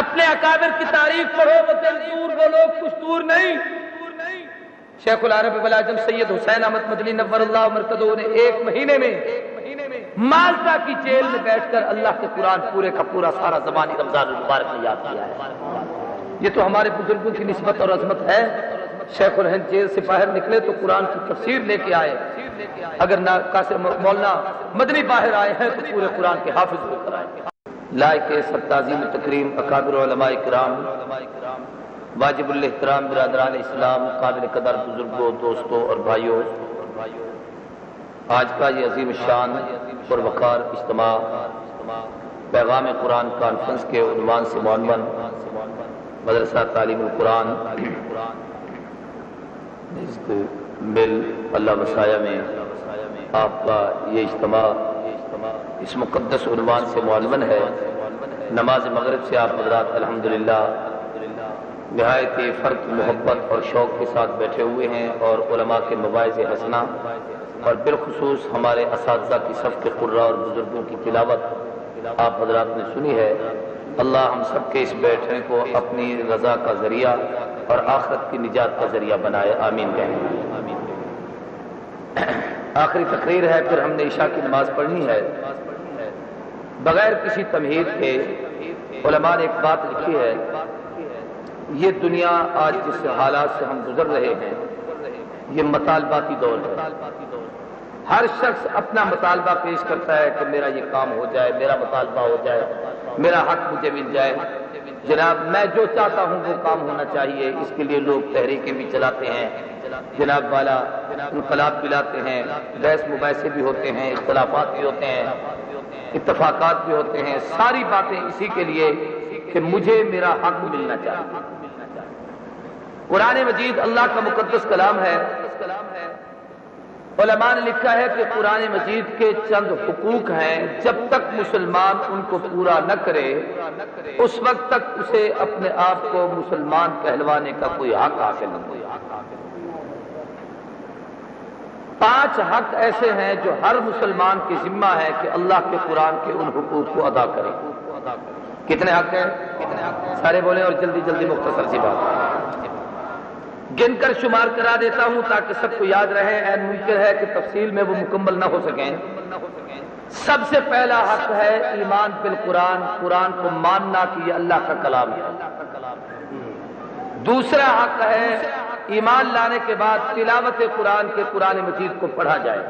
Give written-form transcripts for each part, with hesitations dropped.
اپنے اکابر کی تعریف پڑھو، وہ دور وہ لوگ کچھ دور نہیں۔ شیخ العرب والعجم سید حسین احمد مدنی نور اللہ مرکزہ نے 1 مہینے میں مالٹا کی جیل میں بیٹھ کر اللہ کے قرآن پورے کا پورا سارا زبانی رمضان المبارک میں یاد کیا ہے۔ یہ تو ہمارے بزرگوں کی نسبت اور عظمت ہے۔ شیخ الہند جیل سے باہر نکلے تو قرآن کی تفسیر لے کے آئے، اگر مولانا مدنی باہر آئے ہیں تو پورے قرآن کے حافظ ہو کر آئے۔ لائق سب تعظیم تکریم اکابر علماء کرام، واجب الاحترام برادران اسلام، قابل قدر بزرگوں، دوستوں اور بھائیوں، آج کا یہ عظیم الشان اور وقار اجتماع پیغام قرآن کانفرنس کے عنوان سے عنوان مدرسہ تعلیم القرآن مل اللہ مسایہ میں آپ کا یہ اجتماع اس مقدس عنوان سے معلوم ہے۔ نماز مغرب سے آپ حضرات الحمدللہ نہایت فرق محبت اور شوق کے ساتھ بیٹھے ہوئے ہیں، اور علماء کے مواعظ حسنہ اور بالخصوص ہمارے اساتذہ کی صف کے قراء اور بزرگوں کی تلاوت آپ حضرات نے سنی ہے۔ اللہ ہم سب کے اس بیٹھنے کو اپنی رضا کا ذریعہ اور آخرت کی نجات کا ذریعہ بنائے، آمین کہیں۔ آخری تقریر ہے، پھر ہم نے عشاء کی نماز پڑھنی ہے۔ بغیر کسی تمہید کے علماء نے ایک بات لکھی ہے، یہ دنیا آج جس حالات سے ہم گزر رہے ہیں یہ مطالباتی دور ہے۔ ہر شخص اپنا مطالبہ پیش کرتا ہے کہ میرا یہ کام ہو جائے، میرا مطالبہ ہو جائے، میرا حق مجھے مل جائے۔ جناب میں جو چاہتا ہوں وہ کام ہونا چاہیے، اس کے لیے لوگ تحریکیں بھی چلاتے ہیں، جناب والا انقلاب بھی لاتے ہیں، بحث مباحثے بھی ہوتے ہیں، اختلافات بھی ہوتے ہیں، اتفاقات بھی ہوتے ہیں، ساری باتیں اسی کے لیے کہ مجھے میرا حق ملنا چاہیے۔ قرآن مجید اللہ کا مقدس کلام ہے۔ علماء نے لکھا ہے کہ قرآن مجید کے چند حقوق ہیں، جب تک مسلمان ان کو پورا نہ کرے اس وقت تک اسے اپنے آپ کو مسلمان کہلوانے کا کوئی حق حاصل نہیں۔ 5 حق ایسے ہیں جو ہر مسلمان کی ذمہ ہے کہ اللہ کے قرآن کے ان حقوق کو ادا کرے۔ کتنے حق ہیں؟ سارے بولیں اور جلدی جلدی مختصر سی بات گن کر شمار کرا دیتا ہوں تاکہ سب کو یاد رہے۔ عین ممکن ہے کہ تفصیل میں وہ مکمل نہ ہو سکیں۔ سب سے پہلا حق ہے ایمان بالقرآن، قرآن کو ماننا کہ یہ اللہ کا کلام ہے۔ دوسرا حق ہے ایمان لانے کے بعد تلاوت قرآن کے قرآن مجید کو پڑھا جائے۔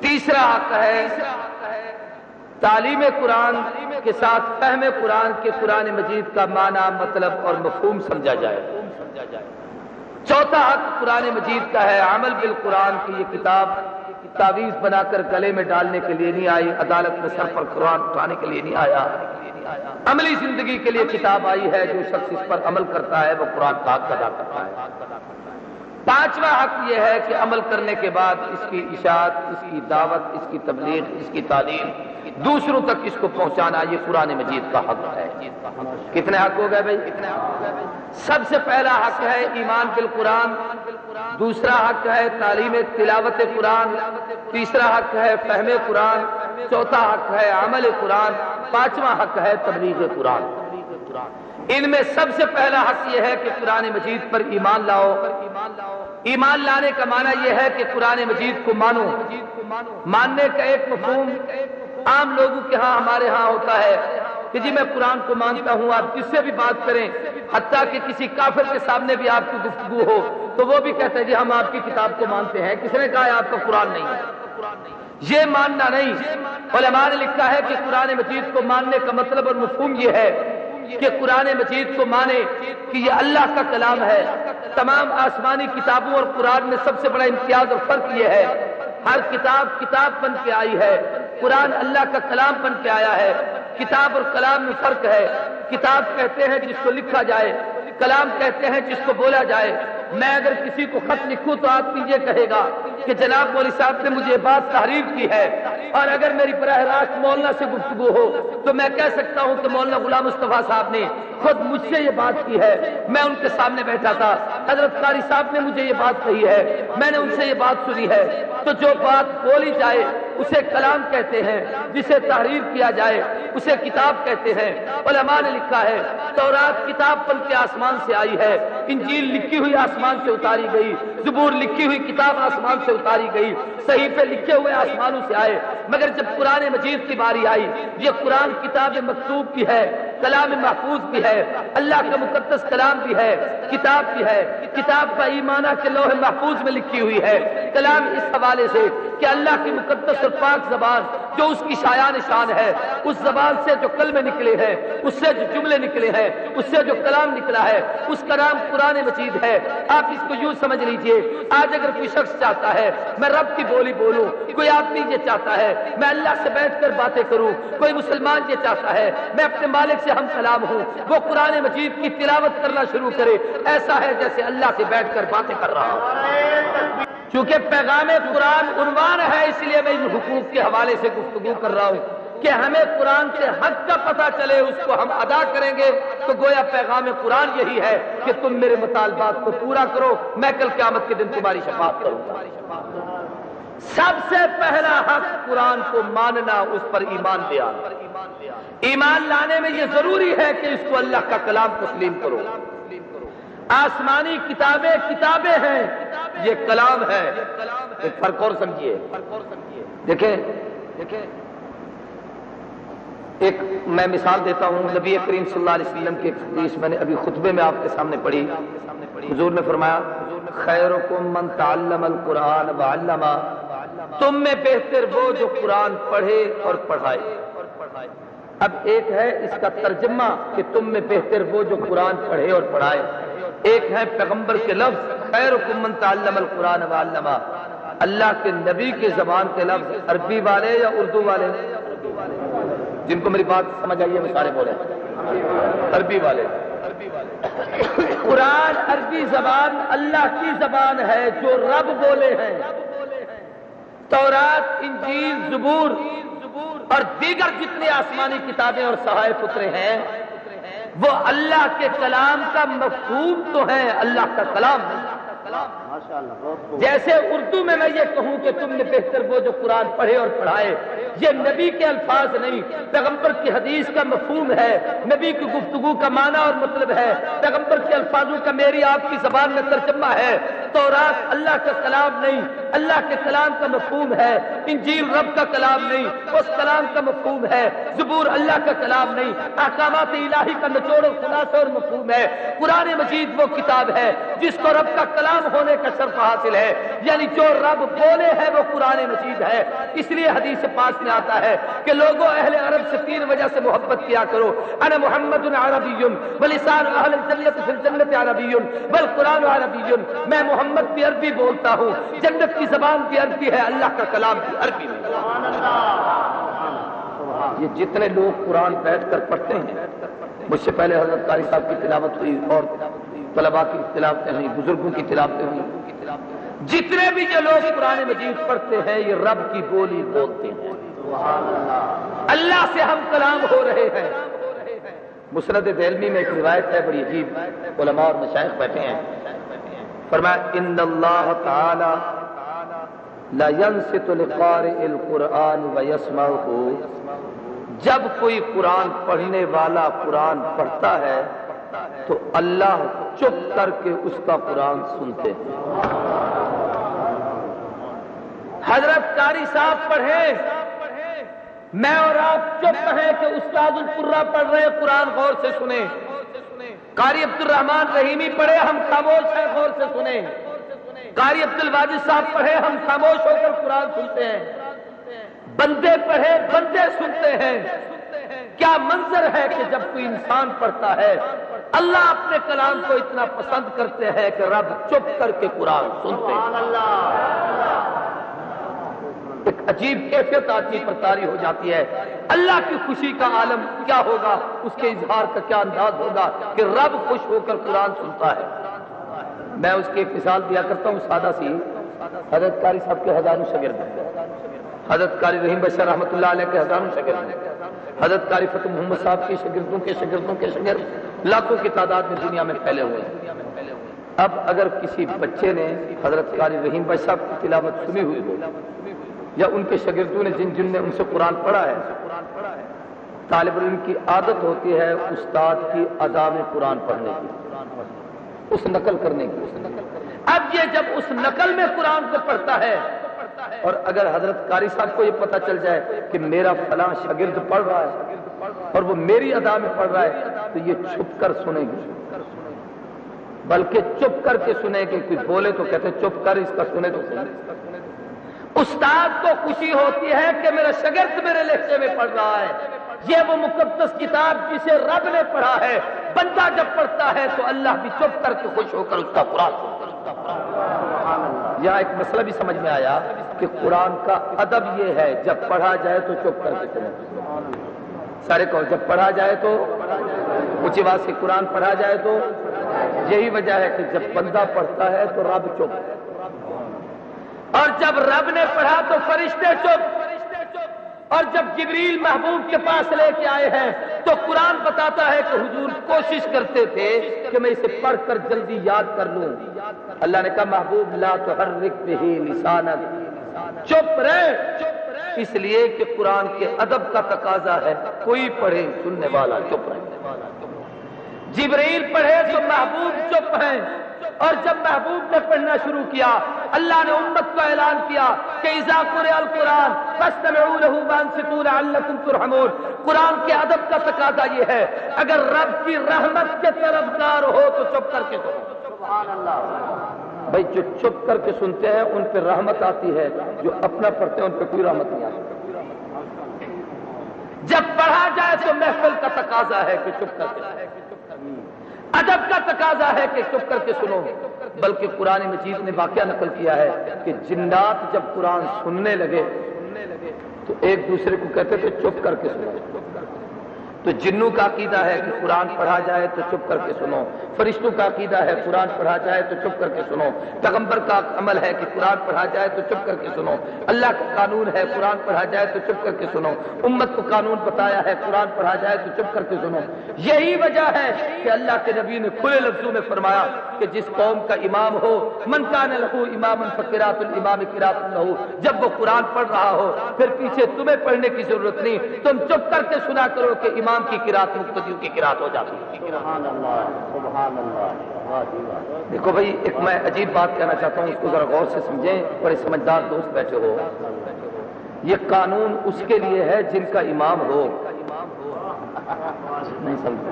تیسرا حق ہے تعلیم قرآن کے ساتھ فہم قرآن کے قرآن مجید کا معنی، مطلب اور مفہوم سمجھا جائے۔ چوتھا حق قرآن مجید کا ہے عمل بالقرآن کی یہ کتاب تعویذ بنا کر گلے میں ڈالنے کے لیے نہیں آئی، عدالت میں سر پر قرآن اٹھانے کے لیے نہیں آیا، عملی زندگی کے لیے کتاب آئی ہے۔ جو شخص اس پر عمل کرتا ہے وہ قرآن کا حق ادا کرتا ہے۔ پانچواں حق یہ ہے کہ عمل کرنے کے بعد اس کی اشاعت، اس کی دعوت، اس کی تبلیغ، اس کی تعلیم دوسروں تک اس کو پہنچانا، یہ قرآن مجید کا حق ہے۔ کتنے حق ہو گئے بھائی؟ سب سے پہلا حق ہے ایمان بالقرآن، دوسرا حق ہے تعلیم تلاوت قرآن، تیسرا حق ہے فہم قرآن، چوتھا حق ہے عمل قرآن، پانچواں حق ہے تبلیغ قرآن۔ ان میں سب سے پہلا حق یہ ہے کہ قرآن مجید پر ایمان لاؤ۔ ایمان لانے کا معنی یہ ہے کہ قرآن مجید کو مانو۔ ماننے کا ایک مفہوم عام لوگوں کے ہاں ہمارے ہاں ہوتا ہے کہ جی میں قرآن کو مانتا ہوں، آپ جس سے بھی بات کریں، حتیٰ کہ کسی کافر کے سامنے بھی آپ کی گفتگو ہو تو وہ بھی کہتے ہیں جی ہم آپ کی کتاب کو مانتے ہیں۔ کس نے کہا ہے آپ کا قرآن نہیں ہے؟ یہ ماننا نہیں۔ علماء نے لکھا ہے کہ قرآن مجید کو ماننے کا مطلب اور مفہوم یہ ہے کہ قرآن مجید کو مانے کہ یہ اللہ کا کلام ہے۔ تمام آسمانی کتابوں اور قرآن میں سب سے بڑا امتیاز اور فرق یہ ہے، ہر کتاب کتاب بن کے آئی ہے، قرآن اللہ کا کلام بن کے آیا ہے۔ کتاب اور کلام میں فرق ہے۔ کتاب کہتے ہیں جس کو لکھا جائے، کلام کہتے ہیں جس کو بولا جائے۔ میں اگر کسی کو خط لکھوں تو آدمی یہ کہے گا کہ جناب مولوی صاحب نے مجھے بات تحریر کی ہے، اور اگر میری براہ راست مولانا سے گفتگو ہو تو میں کہہ سکتا ہوں کہ مولانا غلام مصطفیٰ صاحب نے خود مجھ سے یہ بات کی ہے، میں ان کے سامنے بیٹھا تھا، حضرت قاری صاحب نے مجھے یہ بات کہی ہے، میں نے ان سے یہ بات سنی ہے۔ تو جو بات بولی جائے اسے کلام کہتے ہیں، جسے تحریر کیا جائے اسے کتاب کہتے ہیں۔ علماء نے لکھا ہے تورات کتاب بن کے آسمان سے آئی ہے، انجیل لکھی ہوئی آسمان سے اتاری گئی، زبور لکھی ہوئی کتاب آسمان سے اتاری گئی، صحیفے لکھے ہوئے آسمانوں سے آئے، مگر جب قرآن مجید کی باری آئی، یہ قرآن کتاب مکتوب بھی ہے، کلام محفوظ بھی ہے، اللہ کا مقدس کلام بھی ہے، کتاب بھی ہے۔ کتاب کا ایمانہ کے لوح محفوظ میں لکھی ہوئی ہے، کلام اس حوالے سے کہ اللہ کی مقدس اور پاک زبان جو اس کی شایان شان ہے، اس زبان سے جو کلمے نکلے ہیں، اس سے جو جملے نکلے ہیں، اس سے جو کلام نکلا ہے، اس کا نام قرآن مجید ہے۔ آپ اس کو یوں سمجھ لیجئے، آج اگر کوئی شخص چاہتا ہے میں رب کی بولی بولوں، کوئی آدمی یہ چاہتا ہے میں اللہ سے بیٹھ کر باتیں کروں، کوئی مسلمان یہ چاہتا ہے میں اپنے مالک سے ہم کلام ہوں، وہ قرآن مجید کی تلاوت کرنا شروع کرے، ایسا ہے جیسے اللہ سے بیٹھ کر باتیں کر رہا ہوں۔ چونکہ پیغام قرآن عنوان ہے، اس لیے میں ان حقوق کے حوالے سے گفتگو کر رہا ہوں کہ ہمیں قرآن سے حق کا پتہ چلے، اس کو ہم ادا کریں گے تو گویا پیغام قرآن یہی ہے کہ تم میرے مطالبات کو پورا کرو، میں کل قیامت کے دن تمہاری شفاعت کروں گا۔ سب سے پہلا حق قرآن کو ماننا، اس پر ایمان لے آنا۔ ایمان لانے میں یہ ضروری ہے کہ اس کو اللہ کا کلام تسلیم کرو۔ آسمانی کتابیں کتابیں ہیں، یہ کلام ہے، ایک فرق اور سمجھیے۔ دیکھیں ایک میں مثال دیتا ہوں، نبی کریم صلی اللہ علیہ وسلم کی ایک حدیث میں نے ابھی خطبے میں آپ کے سامنے پڑھی۔ حضور نے فرمایا خیرکم من تعلم القرآن وعلمہ، تم میں بہتر وہ جو قرآن پڑھے اور پڑھائے۔ اب ایک ہے اس کا ترجمہ کہ تم میں بہتر وہ جو قرآن پڑھے اور پڑھائے، ایک ہے پیغمبر کے لفظ خیرکم من تعلم القرآن وعلمہ، اللہ کے نبی کی زبان کے لفظ عربی والے یا اردو والے؟ جن کو میری بات سمجھ آئی ہے وہ سارے بولے عربی والے۔ قرآن عربی زبان اللہ کی زبان ہے جو رب بولے ہیں۔ تورات، انجیل، زبور اور دیگر جتنے آسمانی کتابیں اور صحائف اترے ہیں وہ اللہ کے کلام کا مفہوم تو ہے، اللہ کا کلام نہیں۔ جیسے اردو میں یہ کہوں کہ تم نے بہتر وہ جو قرآن پڑھے اور پڑھائے، یہ نبی کے الفاظ نہیں، پیغمبر کی حدیث کا مفہوم ہے، نبی کی گفتگو کا معنی اور مطلب ہے، پیغمبر کے الفاظوں کا میری آپ کی زبان میں ترجمہ ہے۔ تورات اللہ کا کلام نہیں، اللہ کے کلام کا مفہوم ہے۔ انجیل رب کا کلام نہیں، اس کلام کا مفہوم ہے۔ زبور اللہ کا کلام نہیں، احکامات الہی کا نچوڑ اور خلاصہ اور مفہوم ہے۔ قرآن مجید وہ کتاب ہے جس کو رب کا کلام ہونے کا شرف حاصل ہے، یعنی جو رب بولے ہے وہ قرآن مجید ہے۔ اس لیے حدیث پاک میں آتا ہے کہ لوگوں اہل عرب سے 3 وجہ سے محبت کیا کرو، انا محمد عربی ولسان اہل الجنت فی الجنت عربی والقرآن عربی، میں محمد بھی عربی بولتا ہوں، جنت کی زبان بھی عربی ہے، اللہ کا کلام بھی عربی میں۔ یہ جتنے لوگ قرآن بیٹھ کر پڑھتے ہیں، مجھ سے پہلے حضرت قاری صاحب کی تلاوت ہوئی اور طلباء کی تلاوتیں ہوئی، بزرگوں کی تلاوتیں ہوئی، جتنے بھی یہ لوگ قرآن مجید پڑھتے ہیں یہ رب کی بولی بولتے ہیں، اللہ سے ہم کلام ہو رہے ہیں۔ مسند دہلوی میں ایک روایت ہے بڑی عجیب، علماء اور مشائخ بیٹھے ہیں، فرمایا ان اللہ تعالی لا ينصت لقارئ القرآن ويسمعه، جب کوئی قرآن پڑھنے والا قرآن پڑھتا ہے تو اللہ چپ کر کے اس کا قرآن سنتے ہیں۔ حضرت قاری صاحب پڑھیں، میں اور آپ چپ ہیں کہ استاد القرہ پڑھ رہے قرآن غور سے سنیں، قاری عبد الرحمن رحیمی پڑھے ہم خاموش ہیں غور سے سنیں، قاری عبد الواجد صاحب پڑھے ہم خاموش ہو کر قرآن سنتے ہیں، بندے پڑھے بندے سنتے ہیں۔ کیا منظر ہے کہ جب کوئی انسان پڑھتا ہے، اللہ اپنے کلام کو اتنا پسند کرتے ہیں کہ رب چپ کر کے قرآن سنتے ہیں۔ ایک عجیب کیفیت آدمی پر طاری ہو جاتی ہے، اللہ کی خوشی کا عالم کیا ہوگا، اس کے اظہار کا کیا انداز ہوگا کہ رب خوش ہو کر قرآن سنتا ہے۔ میں اس کی ایک مثال دیا کرتا ہوں سادہ سی، حضرت قاری صاحب کے ہزاروں شاگرد ہیں، حضرت قاری رحیم بشیر رحمۃ اللہ علیہ کے ہزاروں شاگرد ہیں، حضرت قاری فتح محمد صاحب کے شاگردوں کے شاگردوں کے شاگرد لاکھوں کی تعداد میں دنیا میں پھیلے ہوئے ہیں۔ اب اگر کسی بچے نے حضرت قاری رحیم بشیر صاحب کی تلاوت سنی ہوئی ہو یا ان کے شاگردوں نے جن نے ان سے قرآن پڑھا ہے، طالب علم کی عادت ہوتی ہے استاد کی ادا میں قرآن پڑھنے کی، اس نقل کرنے کی۔ اب یہ جب اس نقل میں قرآن کو پڑھتا ہے، اور اگر حضرت قاری صاحب کو یہ پتہ چل جائے کہ میرا فلاں شاگرد پڑھ رہا ہے اور وہ میری ادا میں پڑھ رہا ہے، تو یہ چھپ کر سنے گی، بلکہ چپ کر کے سنے گی۔ کوئی بولے تو کہتے چپ کر، اس کا سنے تو سنے۔ استاد کو خوشی ہوتی ہے کہ میرا شاگرد میرے لہجے میں پڑھ رہا ہے، یہ وہ مقدس کتاب جسے رب نے پڑھا ہے، بندہ جب پڑھتا ہے تو اللہ بھی چپ کر کے خوش ہو کر اس کا قرآن سنتا ہے۔ یہاں ایک مسئلہ بھی سمجھ میں آیا کہ قرآن کا ادب یہ ہے جب پڑھا جائے تو چپ کر کے سنیں۔ سارے کہو جب پڑھا جائے تو اونچی آواز سے قرآن پڑھا جائے تو، یہی وجہ ہے کہ جب بندہ پڑھتا ہے تو رب چپ، اور جب رب نے پڑھا تو فرشتے چپ، اور جب جبریل محبوب کے پاس لے کے آئے ہیں تو قرآن بتاتا ہے کہ حضور کوشش کرتے تھے کہ میں اسے پڑھ کر جلدی یاد کر لوں۔ اللہ نے کہا محبوب لا تحرک بہ لسانک، چپ رہے، اس لیے کہ قرآن کے ادب کا تقاضا ہے کوئی پڑھے سننے والا چپ رہے۔ جبریل پڑھے تو محبوب چپ ہیں، اور جب محبوب نے پڑھنا شروع کیا اللہ نے امت کو اعلان کیا کہ اذا قرئ القرآن فاستمعوا له وانصتوا لعلکم ترحمون۔ قرآن کے ادب کا تقاضا یہ ہے اگر رب کی رحمت کے طرفدار ہو تو چپ کر کے سنو۔ سبحان اللہ۔ بھائی جو چپ کر کے سنتے ہیں ان پہ رحمت آتی ہے، جو اپنا پڑھتے ہیں ان پہ کوئی رحمت نہیں آتی۔ جب پڑھا جائے تو محفل کا تقاضا ہے کہ چپ کر کے، ادب کا تقاضا ہے کہ چپ کر کے سنو۔ بلکہ قرآن مجید نے واقعہ نقل کیا ہے کہ جنات جب قرآن سننے لگے تو ایک دوسرے کو کہتے تھے چپ کر کے سنو۔ تو جنوں کا عقیدہ ہے کہ قرآن پڑھا جائے تو چپ کر کے سنو، فرشتوں کا عقیدہ ہے قرآن پڑھا جائے تو چپ کر کے سنو، پیغمبر کا عمل ہے کہ قرآن پڑھا جائے تو چپ کر کے سنو، اللہ کا قانون ہے قرآن پڑھا جائے تو چپ کر کے سنو، امت کو قانون بتایا ہے قرآن پڑھا جائے تو چپ کر کے سنو۔ یہی وجہ ہے کہ اللہ کے نبی نے کھلے لفظوں میں فرمایا کہ جس قوم کا امام ہو من کان لہ امام فقراۃ الامام قراۃ لہ، جب وہ قرآن پڑھ رہا ہو پھر پیچھے تمہیں پڑھنے کی ضرورت نہیں، تم چپ کر کے سنا کرو کہ امام کی قرات مقتدیوں کی قرات ہو جاتی ہے۔ سبحان اللہ، سبحان اللہ۔ دیکھو بھائی ایک میں عجیب بات کہنا چاہتا ہوں، اس کو ذرا غور سے سمجھیں، بڑے سمجھدار دوست بیٹھے ہو۔ یہ قانون اس کے لیے ہے جن کا امام ہو۔ نہیں سمجھتے؟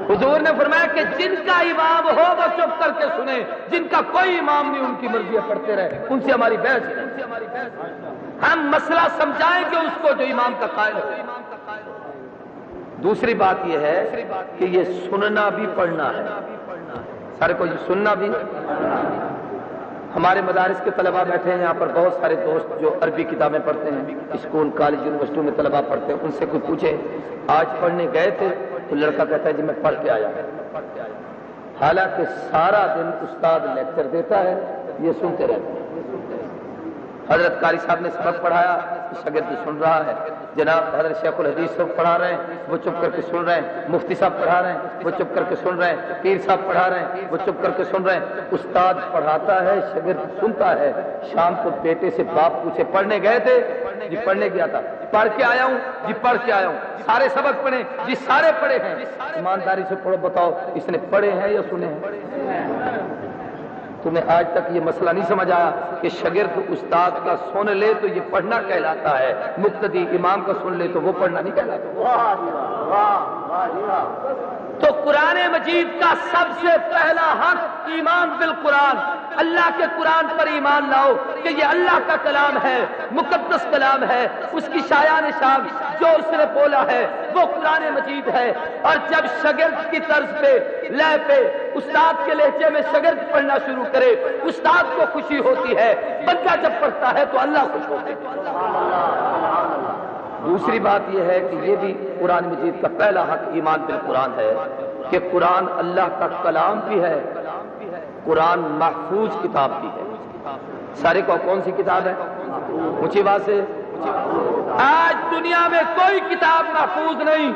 حضور نے فرمایا کہ جن کا امام ہو وہ چپ کر کے سنیں، جن کا کوئی امام نہیں ان کی مرضی پڑھتے رہے، ان سے ہماری بحث ہے۔ ہم مسئلہ سمجھائیں کہ اس کو جو امام کا قائل ہو۔ دوسری بات یہ ہے کہ یہ سننا بھی پڑھنا ہے، سارے کو یہ سننا بھی۔ ہمارے مدارس کے طلباء بیٹھے ہیں یہاں پر، بہت سارے دوست جو عربی کتابیں پڑھتے ہیں، اسکول کالج یونیورسٹیوں میں طلباء پڑھتے ہیں، ان سے کوئی پوچھے آج پڑھنے گئے تھے تو لڑکا کہتا ہے جی میں پڑھ کے آیا، حالانکہ سارا دن استاد لیکچر دیتا ہے، یہ سنتے رہتے ہیں۔ حضرت قاری صاحب نے سبق پڑھایا، شاگرد سن رہا ہے، جناب حضرت شیخ الحدیث صاحب پڑھا رہے ہیں وہ چپ کر کے سن رہے ہیں، مفتی صاحب پڑھا رہے ہیں وہ چپ کر کے سن رہے ہیں، پیر صاحب پڑھا رہے ہیں وہ چپ کر کے سن رہے ہیں۔ استاد پڑھاتا ہے، شاگرد سنتا ہے۔ شام کو بیٹے سے باپ پوچھے پڑھنے گئے تھے؟ جی پڑھنے گیا تھا۔ پڑھ کے آیا ہوں؟ جی پڑھ کے آیا ہوں۔ سارے سبق پڑھے؟ جی سارے پڑھے ہیں۔ ایمانداری سے پڑھو، بتاؤ اس نے پڑھے ہیں یا سنے ہیں؟ تمہیں آج تک یہ مسئلہ نہیں سمجھ آیا کہ شاگرد استاد کا سن لے تو یہ پڑھنا کہلاتا ہے، مقتدی امام کا سن لے تو وہ پڑھنا نہیں کہلاتا۔ تو قرآن مجید کا سب سے پہلا حق ایمان بالقرآن، اللہ کے قرآن پر ایمان لاؤ کہ یہ اللہ کا کلام ہے، مقدس کلام ہے، اس کی شایان شان جو اس نے بولا ہے وہ قرآن مجید ہے۔ اور جب شاگرد کی طرز پہ، لے پہ، استاد کے لہجے میں شاگرد پڑھنا شروع کرے، استاد کو خوشی ہوتی ہے، بندہ جب پڑھتا ہے تو اللہ خوش ہوتا ہے۔ دوسری بات یہ ہے کہ یہ بھی قرآن مجید کا پہلا حق ایمان بالقرآن ہے کہ قرآن اللہ کا کلام بھی ہے، قرآن محفوظ کتاب بھی ہے۔ سارے کو کون سی کتاب ہے؟ اونچی بات سے، آج دنیا میں کوئی کتاب محفوظ نہیں۔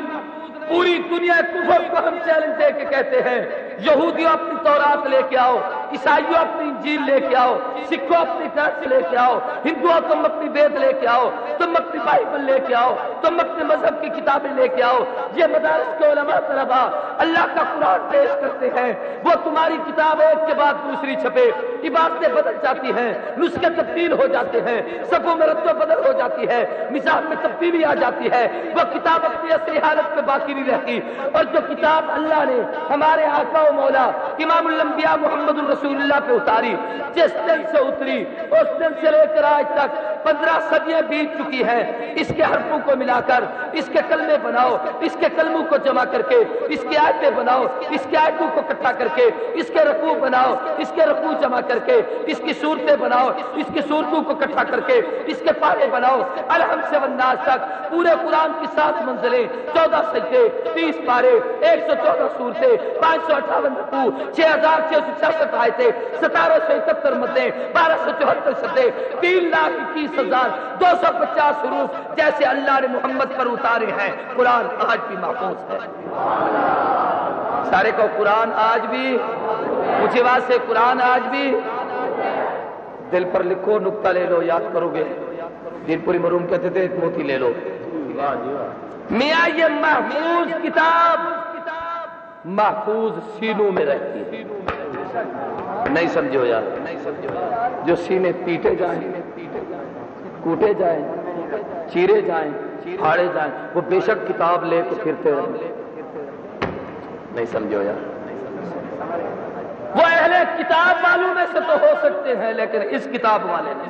پوری دنیا کفر کو ہم چیلنج دے کے کہتے ہیں یہودیوں اپنی تورات لے کے آؤ، عیسائیوں اپنی انجیل لے کے آؤ، سکھوں اپنی ٹیکسٹ لے کے آؤ، ہندوؤں تم اپنی وید لے کے آؤ، تم اپنی بائبل لے کے آؤ، تم اپنے مذہب کی کتابیں لے کے آؤ۔ یہ مدارس کے علماء طلبا اللہ کا قرآن پیش کرتے ہیں، وہ تمہاری کتاب ایک کے بعد دوسری چھپے، عبادتیں بدل جاتی ہیں، نسخے تبدیل ہو جاتے ہیں، صفوں میں رتبہ بدل ہو جاتی ہے، مزاج میں تبدیلی آ جاتی ہے، وہ کتاب اپنی اصلی حالت میں باقی نہیں رہتی۔ اور جو کتاب اللہ نے ہمارے آقا و مولا امام الانبیاء محمد الرسول اللہ پہ اتاری، جس دن سے اتری اس دن سے لے کر آج تک 15 صدیاں بیت چکی ہیں، اس کے حرفوں کو ملا کر اس کے کلمے بناؤ، اس کے کلموں کو جمع کر کے اس کی آیتیں بناؤ، اس کی آیتوں کو اکٹھا کر کے اس کے رکوع بناؤ، اس کے رکوع جمع کر کے اس کی صورتیں بناؤ، اس کی صورتوں کو اکٹھا کر کے اس کے پارے بناؤ، الحمد سے والناس تک پورے قرآن کی 7 منزلیں، 14 سجدے، 30 پارے، 114 صورتیں، 558 رکوع، 6666 آیتیں، 1771 مدیں، 1274 سجدے، 3,21,250 حروف جیسے اللہ نے محمد پر اتارے ہیں۔ قرآن آج بھی محفوظ ہے۔ سارے کو قرآن آج بھی اونچی آواز سے قرآن آج بھی دل پر لکھو، نقطہ لے لو، یاد کرو گے۔ دین پوری مرحوم کہتے تھے ایک موتی لے لو۔ میاں یہ محفوظ کتاب محفوظ سینوں میں رہتی ہے۔ نہیں سمجھو یار، جو سینے پیٹے جائیں، کوٹے جائیں، چیرے جائیں، پھاڑے جائیں، وہ بے شک کتاب لے کے پھرتے رہیں۔ نہیں سمجھو یار، وہ اہل کتاب والوں میں سے تو ہو سکتے ہیں، لیکن اس کتاب والے نے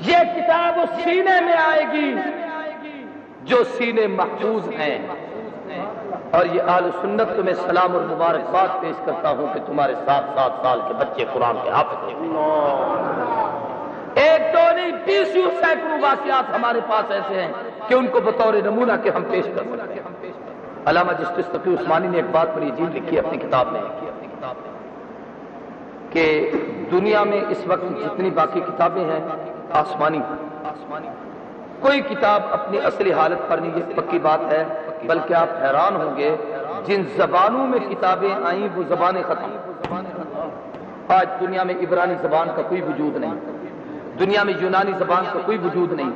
یہ کتاب اس سینے میں آئے گی جو سینے محفوظ ہیں۔ اور یہ اہل سنت تمہیں سلام اور مبارکباد پیش کرتا ہوں کہ تمہارے 7 سال کے بچے قرآن کے حافظ ہیں۔ ایک دو نہیں، 20 سینکڑوں واقعات ہمارے پاس ایسے ہیں کہ ان کو بطور نمونہ کے ہم پیش کر سکتے ہیں۔ علامہ جسٹس تقی عثمانی نے ایک بات بڑی عجیب لکھی ہے اپنی کتاب میں کہ دنیا میں اس وقت جتنی باقی کتابیں ہیں آسمانی، کوئی کتاب اپنی اصلی حالت پر نہیں، یہ پکی بات ہے، بلکہ آپ حیران ہوں گے جن زبانوں میں کتابیں آئیں وہ زبانیں ختم۔ آج دنیا میں عبرانی زبان کا کوئی وجود نہیں، دنیا میں یونانی زبان کا کوئی وجود نہیں،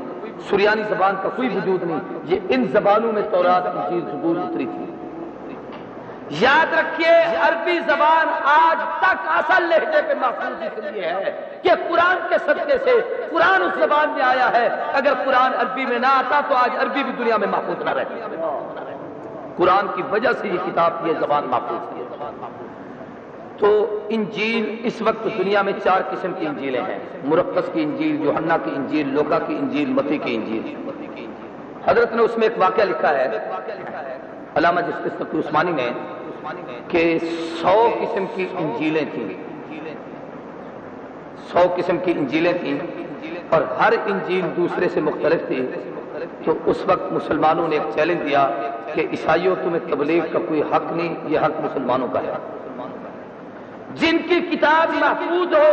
سریانی زبان کا کوئی وجود نہیں، یہ ان زبانوں میں تورات انجیل زبور اتری تھی۔ یاد رکھیے عربی زبان آج تک اصل لہجے پہ محفوظ اس لیے ہے کہ قرآن کے صدقے سے قرآن اس زبان میں آیا ہے۔ اگر قرآن عربی میں نہ آتا تو آج عربی بھی دنیا میں محفوظ نہ رہتی۔ قرآن کی وجہ سے یہ کتاب یہ زبان محفوظ ہے۔ تو انجیل اس وقت دنیا میں 4 قسم کی انجیلیں ہیں، مرقس کی انجیل، یوحنا کی انجیل، لوقا کی انجیل، متی کی انجیل۔ حضرت نے اس میں ایک واقعہ لکھا ہے علامہ جسٹس تقی عثمانی نے کہ 100 قسم کی انجیلیں تھیں، 100 قسم کی انجیلیں تھیں اور ہر انجیل دوسرے سے مختلف تھی۔ تو اس وقت مسلمانوں نے ایک چیلنج دیا کہ عیسائیوں تمہیں تبلیغ کا کوئی حق نہیں، یہ حق مسلمانوں کا ہے۔ جن کی کتاب محفوظ ہو،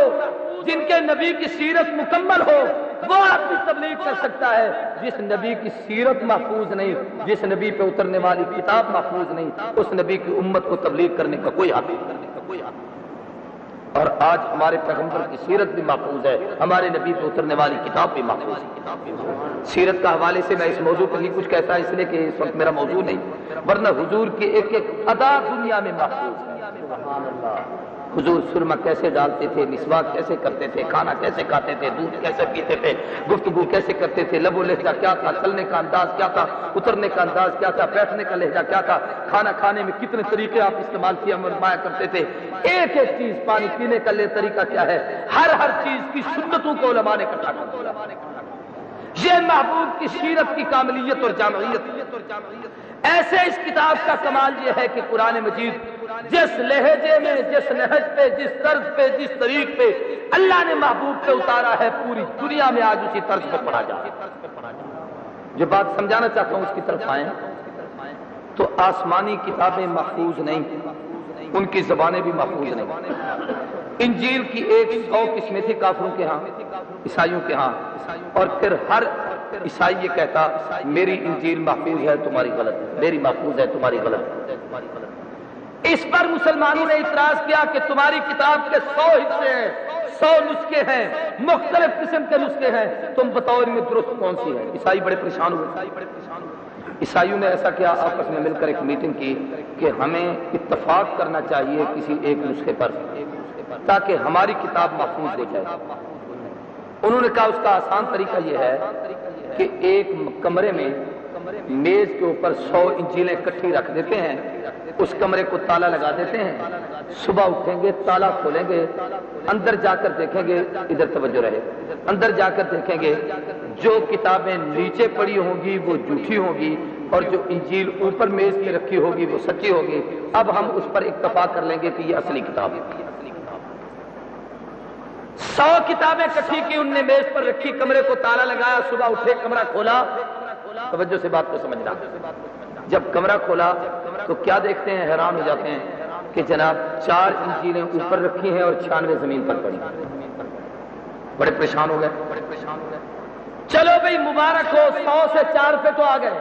جن کے نبی کی سیرت مکمل ہو، وہ آدمی تبلیغ کر سکتا ہے۔ جس نبی کی سیرت محفوظ نہیں، جس نبی پہ اترنے والی کتاب محفوظ نہیں، اس نبی کی امت کو تبلیغ کرنے کا کوئی حق نہیں۔ اور آج ہمارے پیغمبر کی سیرت بھی محفوظ ہے، ہمارے نبی پہ اترنے والی کتاب بھی محفوظ ہے۔ سیرت کا حوالے سے میں اس موضوع پر نہیں کچھ کہتا اس لیے کہ اس وقت میرا موضوع نہیں، ورنہ حضور کی ایک ایک ادا دنیا میں محفوظ ہے۔ سبحان اللہ۔ حضور سرما کیسے ڈالتے تھے، مسواک کیسے کرتے تھے، کھانا کیسے کھاتے تھے، دودھ کیسے پیتے تھے، گفتگو کیسے کرتے تھے، لب و لہجہ کیا تھا، چلنے کا انداز کیا تھا، اترنے کا انداز کیا تھا، بیٹھنے کا لہجہ کیا تھا، کھانا کھانے میں کتنے طریقے آپ استعمال کیا فرمایا کرتے تھے، ایک ایک چیز، پانی پینے کا طریقہ کیا ہے، ہر چیز کی سنتوں کو علماء نے اکٹھا کر دیا۔ یہ محبوب کی سیرت کی کاملیت اور جامعیت۔ ایسے اس کتاب کا کمال یہ ہے کہ قرآن مجید جس لہجے میں، جس نہج پہ، جس طرز پہ، جس طریق پہ اللہ نے محبوب پہ اتارا ہے، پوری دنیا میں آج اسی طرز پہ پڑھا جائے۔ جو بات سمجھانا چاہتا ہوں اس کی طرف آئیں تو آسمانی کتابیں محفوظ نہیں، ان کی زبانیں بھی محفوظ نہیں۔ انجیل کی 100 قسمیں تھی کافروں کے ہاں، عیسائیوں کے ہاں، اور پھر ہر عیسائی یہ کہتا میری انجیل محفوظ ہے تمہاری غلط ہے، میری محفوظ ہے تمہاری غلط ہے۔ اس پر مسلمانوں نے اعتراض کیا کہ تمہاری کتاب کے 100 حصے ہیں، 100 نسخے ہیں، مختلف قسم کے نسخے ہیں، تم بتاؤ ان میں درست کون سی ہے؟ عیسائی بڑے پریشان ہوئے۔ عیسائیوں نے ایسا کیا، آپس میں مل کر ایک میٹنگ کی کہ ہمیں اتفاق کرنا چاہیے کسی ایک نسخے پر تاکہ ہماری کتاب محفوظ ہو جائے۔ انہوں نے کہا اس کا آسان طریقہ یہ ہے کہ ایک کمرے میں میز کے اوپر 100 انجیلیں اکٹھی رکھ دیتے ہیں، اس کمرے کو تالا لگا دیتے ہیں، صبح اٹھیں گے تالا کھولیں گے، اندر جا کر دیکھیں گے، ادھر توجہ رہے، اندر جا کر دیکھیں گے جو کتابیں نیچے پڑی ہوں گی وہ جھوٹی ہوں گی اور جو انجیل اوپر میز پہ رکھی ہوگی وہ سچی ہوگی۔ اب ہم اس پر اتفاق کر لیں گے کہ یہ اصلی کتاب ہے۔ 100 کتابیں اکٹھی کی، انہوں نے میز پر رکھی، کمرے کو تالا لگایا، صبح اٹھے کمرہ کھولا، توجہ سے بات کو سمجھنا، جب کمرہ کھولا تو کیا دیکھتے ہیں، حیران ہو جاتے ہیں کہ جناب 4 انجیلیں اوپر رکھی ہیں اور 96 زمین پر پڑی۔ بڑے پریشان ہو گئے۔ چلو بھئی مبارک ہو، 100 سے 4 پہ تو آ گئے۔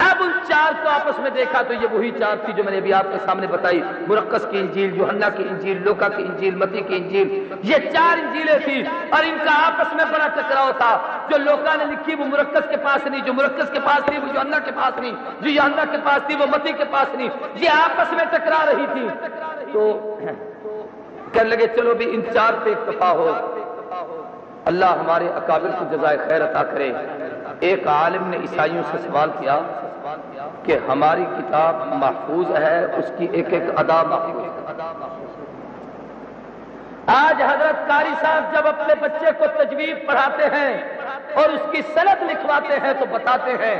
اب ان 4 کو آپس میں دیکھا تو یہ وہی 4 تھی جو میں نے ابھی آپ کے سامنے بتائی، مرقس کی انجیل، یوحنا کی انجیل، لوکا کی انجیل، متی کی انجیل، یہ 4 انجیلیں تھی اور ان کا آپس میں بڑا ٹکراؤ تھا۔ جو لوکا نے لکھی وہ مرقس کے پاس نہیں، جو مرقس کے پاس تھی وہ یوحنا کے پاس نہیں، جو یوحنا کے پاس تھی وہ متی کے پاس نہیں، یہ آپس میں ٹکرا رہی تھی۔ تو کہنے لگے چلو بھی ان 4 پہ اکتفا ہو، اللہ ہمارے اکابر کو جزائے خیر عطا کرے۔ ایک عالم نے عیسائیوں سے سوال کیا کہ ہماری کتاب محفوظ ہے، اس کی ایک ایک ادا محفوظ ہے۔ آج حضرت قاری صاحب جب اپنے بچے کو تجوید پڑھاتے ہیں اور اس کی سند لکھواتے ہیں تو بتاتے ہیں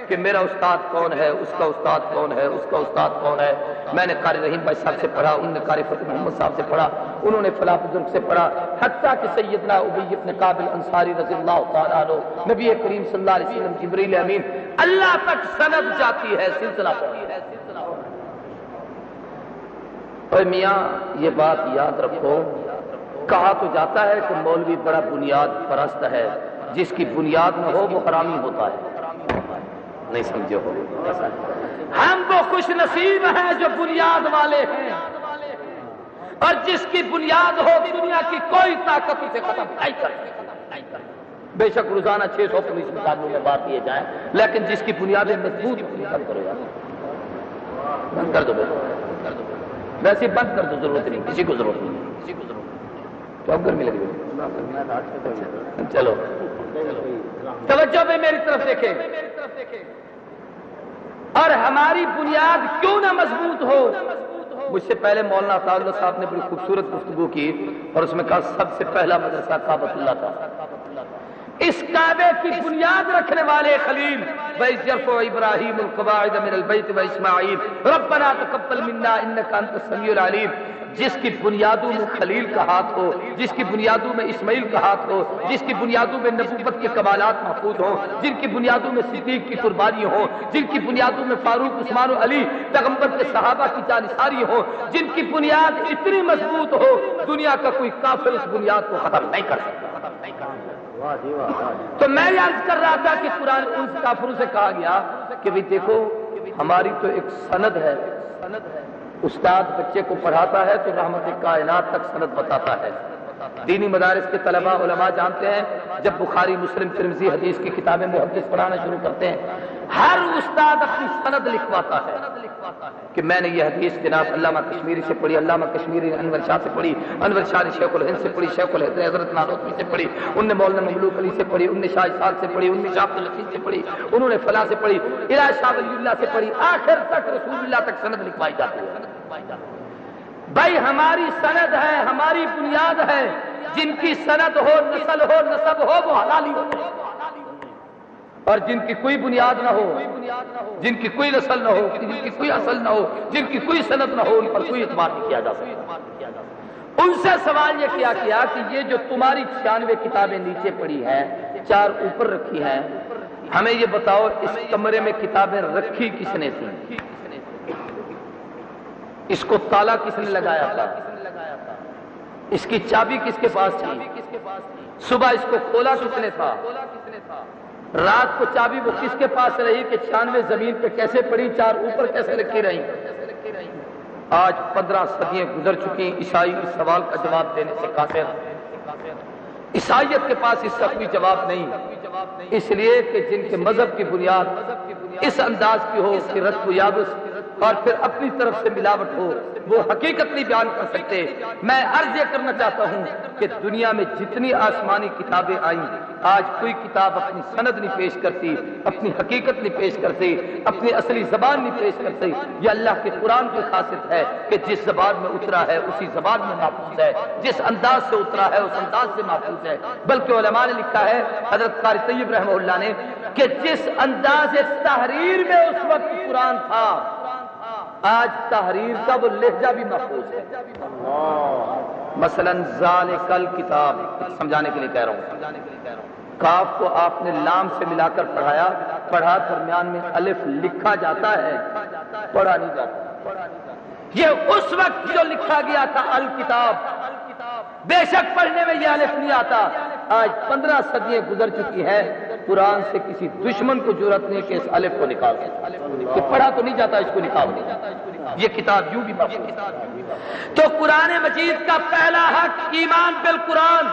کہ میرا استاد کون ہے، اس کا استاد کون ہے، اس کا استاد کون ہے۔ میں نے قاری رحیم بھائی صاحب سے پڑھا، انہوں نے قاری فتح محمد صاحب سے پڑھا، انہوں نے فلاں بزرگ سے پڑھا، حتیٰ کہ سیدنا ابی بن کعب الانصاری رضی اللہ تعالیٰ عنہ، نبی کریم صلی اللہ علیہ وسلم، جبریل امین، اللہ تک سند جاتی ہے، سلسلہ ہے۔ اور میاں یہ بات یاد رکھو، کہا تو جاتا ہے کہ مولوی بڑا بنیاد پرست ہے، جس کی بنیاد نہ ہو وہ حرامی ہوتا ہے، نہیں سمجھے ہو؟ ہم وہ خوش نصیب ہیں جو بنیاد والے ہیں، اور جس کی بنیاد ہو دنیا کی کوئی طاقت اسے ختم نہیں کر سکتی۔ بے شک روزانہ 600 پولیس مقابلوں میں بات دیے جائیں، لیکن جس کی بنیادیں مضبوط بند کرو یار، بند کر دو، ویسے بند کر دو، ضرورت نہیں، کسی کو ضرورت نہیں، چوک گرمی لگی ہوئی۔ چلو توجہ میں میری طرف دیکھیں، اور ہماری بنیاد کیوں نہ مضبوط ہو؟ مجھ سے پہلے مولانا عطا اللہ صاحب نے بڑی خوبصورت گفتگو کی اور اس میں کہا سب سے پہلا مدرسہ کعبۃ اللہ تھا۔ اس کعبے کی بنیاد رکھنے والے خلیل وَإِذْ يَرْفَعُ إِبْرَاهِيمُ الْقَوَاعِدَ مِنَ الْبَيْتِ وَإِسْمَاعِيلُ رَبَّنَا تَقَبَّلْ مِنَّا إِنَّكَ أَنْتَ السَّمِيعُ الْعَلِيمُ، جس کی بنیادوں میں خلیل کا ہاتھ ہو، جس کی بنیادوں میں اسماعیل کا ہاتھ ہو، جس کی بنیادوں میں نبوت کے کمالات محفوظ ہوں، جن کی بنیادوں میں صدیق کی قربانی ہو، جن کی بنیادوں میں فاروق، عثمان و علی پیغمبر کے صحابہ کی جانثاری ہو، جن کی بنیاد اتنی مضبوط ہو دنیا کا کوئی کافر اس بنیاد کو ختم نہیں کر سکتا۔ تو میں یہ عرض کر رہا تھا کہ قرآن ان کافروں سے کہا گیا کہ بھی دیکھو ہماری تو ایک سند ہے، استاد بچے کو پڑھاتا ہے تو رحمت کائنات تک سند بتاتا ہے۔ دینی مدارس کے طلباء علماء جانتے ہیں جب بخاری، مسلم، ترمذی حدیث کی کتابیں محدث پڑھانا شروع کرتے ہیں، ہر استاد اپنی سند لکھواتا ہے کہ میں نے یہ حدیث جناب علامہ کشمیری سے پڑھی، علامہ کشمیری نے انور شاہ سے پڑھی، انور شاہ نے شیخ الہند سے پڑھی، شیخ الہند نے حضرت نانوتوی سے پڑھی، انہوں نے مولانا مملوک علی سے پڑھی، انہوں نے شاہ اسحاق سے پڑھی، انہوں نے شاہ عبد الحسین سے پڑھی، انہوں نے فلاں سے پڑھی، الہ شاہ ولی اللہ سے پڑھی، آخر تک رسول اللہ تک سند لکھوائی جاتی ہے۔ بھائی ہماری سند ہے، ہماری بنیاد ہے، جن کی سند ہو، نسل ہو، نسب ہو، وہ حلالی ہوتے ہیں، اور جن کی کوئی بنیاد نہ ہو، جن کی کوئی نسل نہ ہو، جن کی کوئی اصل نہ ہو، جن کی کوئی سند نہ ہو، ان پر کوئی اعتبار نہیں کیا جا سکتا۔ ان سے سوال یہ کیا کہ یہ جو تمہاری 96 کتابیں نیچے پڑی ہیں، 4 اوپر رکھی ہیں، ہمیں یہ بتاؤ اس کمرے میں کتابیں رکھی کس نے تھی؟ اس کو تالا کس نے لگایا تھا؟ اس کی چابی کس کے پاس تھی؟ صبح اس کو کھولا کس نے تھا؟ رات کو چابی وہ کس کے پاس رہی کہ 96 زمین پہ کیسے پڑی، 4 اوپر کیسے رکھی رہی؟ آج 15 صدیاں گزر چکی، عیسائی اس سوال کا جواب دینے سے قاصر۔ عیسائیت کے پاس اس کا کوئی جواب نہیں، اس لیے کہ جن کے مذہب کی بنیاد اس انداز کی ہو کہ رسم و یابس اور پھر اپنی طرف سے ملاوٹ ہو، وہ حقیقت نہیں بیان کر سکتے۔ میں عرض یہ کرنا چاہتا ہوں کہ دنیا میں جتنی آسمانی کتابیں آئیں، آج کوئی کتاب اپنی سند نہیں پیش کرتی، اپنی حقیقت نہیں پیش کرتی، اپنی اصلی زبان نہیں پیش کرتی۔ یہ اللہ کے قرآن کی خاصیت ہے کہ جس زبان میں اترا ہے اسی زبان میں محفوظ ہے، جس انداز سے اترا ہے اس انداز سے محفوظ ہے۔ بلکہ علماء نے لکھا ہے، حضرت قاری طیب رحمہ اللہ نے، کہ جس انداز تحریر میں اس وقت قرآن تھا، آج تحریر کا وہ لہجہ بھی محفوظ ہے۔ مثلا ذالک الکتاب، سمجھانے کے لیے کہہ رہا ہوں، کاف کو آپ نے لام سے ملا کر پڑھا، درمیان میں الف لکھا جاتا ہے، پڑھا نہیں جاتا۔ یہ اس وقت جو لکھا گیا تھا الکتاب، بے شک پڑھنے میں یہ الف نہیں آتا۔ آج 15 صدیاں گزر چکی ہیں، قرآن سے کسی دشمن کو جرأت نہیں کہ اس الف کو نکال دے، کہ پڑھا تو نہیں جاتا، اس کو نکال دے۔ یہ کتاب یوں بھی تو قرآن مجید کا پہلا حق ایمان بالقرآن،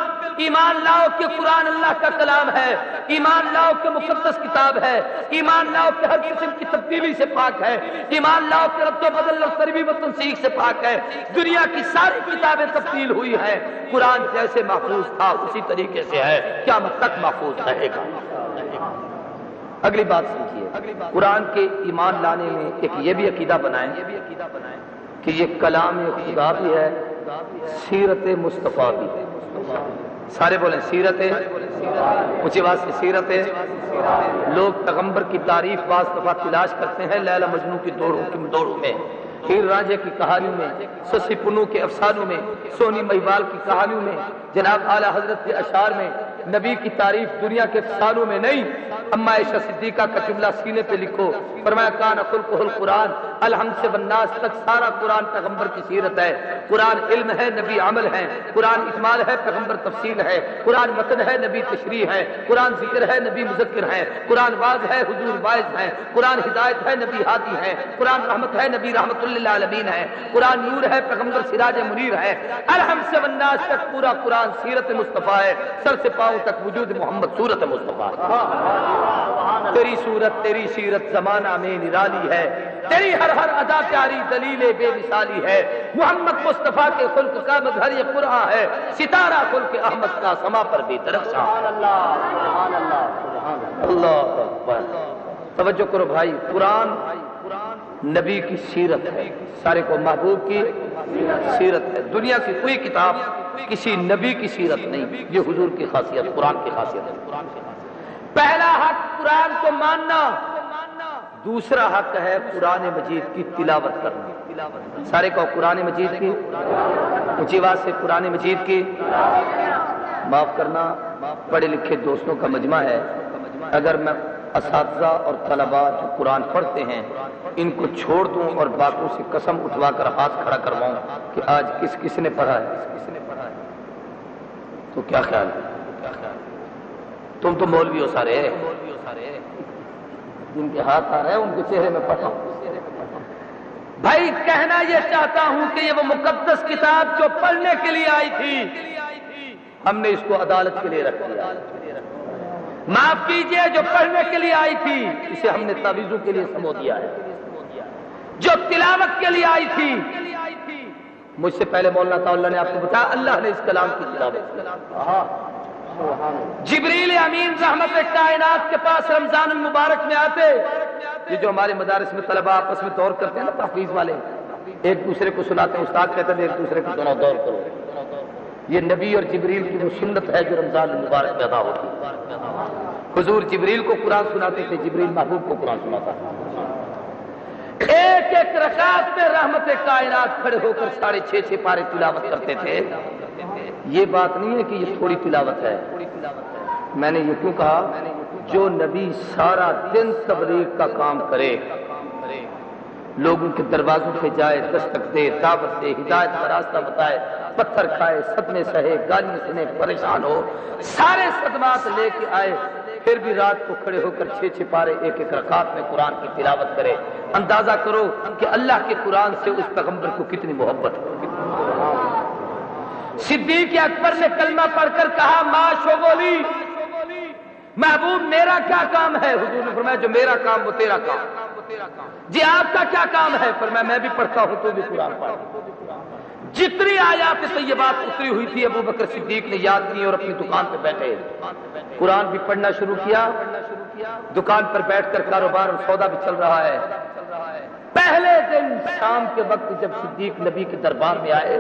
ایمان لاؤ کہ قرآن اللہ کا کلام ہے، ایمان لاؤ کہ مقدس کتاب ہے، ایمان لاؤ کہ ہر قسم کی تبدیلی سے پاک ہے، ایمان لاؤ کہ رد و بدل اور ترمیم و تنسیخ سے پاک ہے۔ دنیا کی ساری کتابیں تبدیل ہوئی ہیں، قرآن جیسے محفوظ تھا اسی طریقے سے ہے، قیامت تک محفوظ رہے گا۔ اگلی بات سمجھیے، قرآن کے ایمان لانے میں ایک یہ بھی عقیدہ بنائیں کہ یہ کلام خدا بھی ہے، سیرت مصطفیٰ بھی ہے۔ سارے بولیں سیرت ہے، اونچی آواز سے سیرت ہے۔ لوگ پیغمبر کی تعریف بعض دفعہ تلاش کرتے ہیں لیلا مجنوں کی دوڑوں میں، ہیر رانجھے کی کہانیوں میں، سسی پنو کے افسانوں میں، سونی مہیوال کی کہانیوں میں، جناب اعلیٰ حضرت کے اشعار میں۔ نبی کی تعریف دنیا کے افسانوں میں نہیں، اما عائشہ صدیقہ کا جملہ سینے پہ لکھو، فرمایا کان خلقہ القرآن، الحمد سے والناس تک سارا قرآن پیغمبر کی سیرت ہے۔ قرآن علم ہے، نبی عمل ہے، قرآن اجمال ہے، پیغمبر تفصیل ہے، قرآن متن ہے، نبی تشریح ہے، قرآن ذکر ہے، نبی مذکر ہے، قرآن واعظ ہے، حضور واعظ ہے، قرآن ہدایت ہے، نبی ہادی ہے، قرآن رحمت ہے، نبی رحمت للعالمین ہے، قرآن نور ہے، پیغمبر سراج منیر ہے۔ الحمد سے والناس تک پورا قرآن سیرت مصطفیٰ ہے، سر سے پاؤں تک وجود محمد صورت مصطفیٰ ہے۔ تیری صورت تیری سیرت زمانہ میں نرالی ہے، تیری ہر ادا پیاری دلیل بے مثالی ہے۔ محمد مصطفیٰ کے خلق کا مظہر یہ قرآن ہے، ستارہ خلق احمد کا سما پر بھی درخشاں۔ اللہ اکبر، توجہ کرو بھائی، قرآن نبی کی سیرت ہے، سارے کو محبوب کی سیرت ہے۔ دنیا کی کوئی کتاب کسی نبی کی سیرت نہیں، یہ حضور کی خاصیت، قرآن کی خاصیت ہے۔ پہلا حق قرآن کو ماننا، دوسرا حق ہے قرآن مجید کی تلاوت کرنا۔ سارے کو قرآن مجید کی اونچی آواز سے قرآن مجید کی معاف کرنا، پڑھے لکھے دوستوں کا مجمع ہے، اگر میں اساتذہ اور طلباء جو قرآن پڑھتے ہیں ان کو چھوڑ دوں اور باقیوں سے قسم اٹھوا کر ہاتھ کھڑا کرواؤں کہ آج کس نے پڑھا ہے، تو کیا خیال ہے؟ تم تو مولوی ہو سارے، جن کے ہاتھ آ رہے ہیں ان کے چہرے میں پڑھا۔ بھائی کہنا یہ چاہتا ہوں کہ یہ وہ مقدس کتاب جو پڑھنے کے لیے آئی تھی، ہم نے اس کو عدالت کے لیے رکھ دیا۔ معاف کیجئے، جو پڑھنے کے لیے آئی تھی اسے ہم نے تعویذوں کے لیے سمو دیا ہے۔ جو تلاوت کے لیے آئی تھی، مجھ سے پہلے مولانا تعالیٰ نے آپ کو بتایا اللہ نے اس کلام کی تلاوت کی۔ جبریل امین رحمت کائنات کے پاس رمضان المبارک میں آتے، یہ جو ہمارے مدارس میں طلباء آپس میں دور کرتے ہیں نا تحفیظ والے، ایک دوسرے کو سناتے ہیں، استاد کہتے ہیں ایک دوسرے کو سناؤ، دور کرو۔ یہ نبی اور جبریل کی وہ سنت ہے جو رمضان المبارک میں ادا ہوتی ہے۔ حضور جبریل کو قرآن سناتے تھے، جبریل محبوب کو قرآن سناتا تھا۔ ایک ایک رکعت میں رحمت کائنات کھڑے ہو کر 6.5 پارے تلاوت کرتے تھے۔ یہ بات نہیں ہے کہ یہ تھوڑی تلاوت ہے، میں نے یہ کیوں کہا، جو نبی سارا دن تبلیغ کا کام کرے، لوگوں کے دروازوں پہ جائے، دستک دے، دعوت دے، ہدایت کا راستہ بتائے، پتھر کھائے، صدمے سہے، گالیاں سنے، پریشان ہو، سارے صدمات لے کے آئے، پھر بھی رات کو کھڑے ہو کر 6 پارے ایک ایک رکعت میں قرآن کی تلاوت کرے. اندازہ کرو کہ اللہ کے قرآن سے اس پیغمبر کو کتنی محبت ہے. صدیق اکبر نے کلمہ پڑھ کر کہا ما شغلی، محبوب میرا کیا کام ہے؟ حضور نے فرمایا جو میرا کام وہ تیرا کام. جی آپ کا کیا کام ہے؟ فرمایا میں بھی پڑھتا ہوں تو بھی قرآن پڑھ. جتنی آیات طیبات اتری ہوئی تھی ابو بکر صدیق نے یاد کی اور اپنی دکان پہ بیٹھے قرآن بھی پڑھنا شروع کیا. دکان پر بیٹھ کر کاروبار اور سودا بھی چل رہا ہے. پہلے دن شام کے وقت جب صدیق نبی کے دربار میں آئے،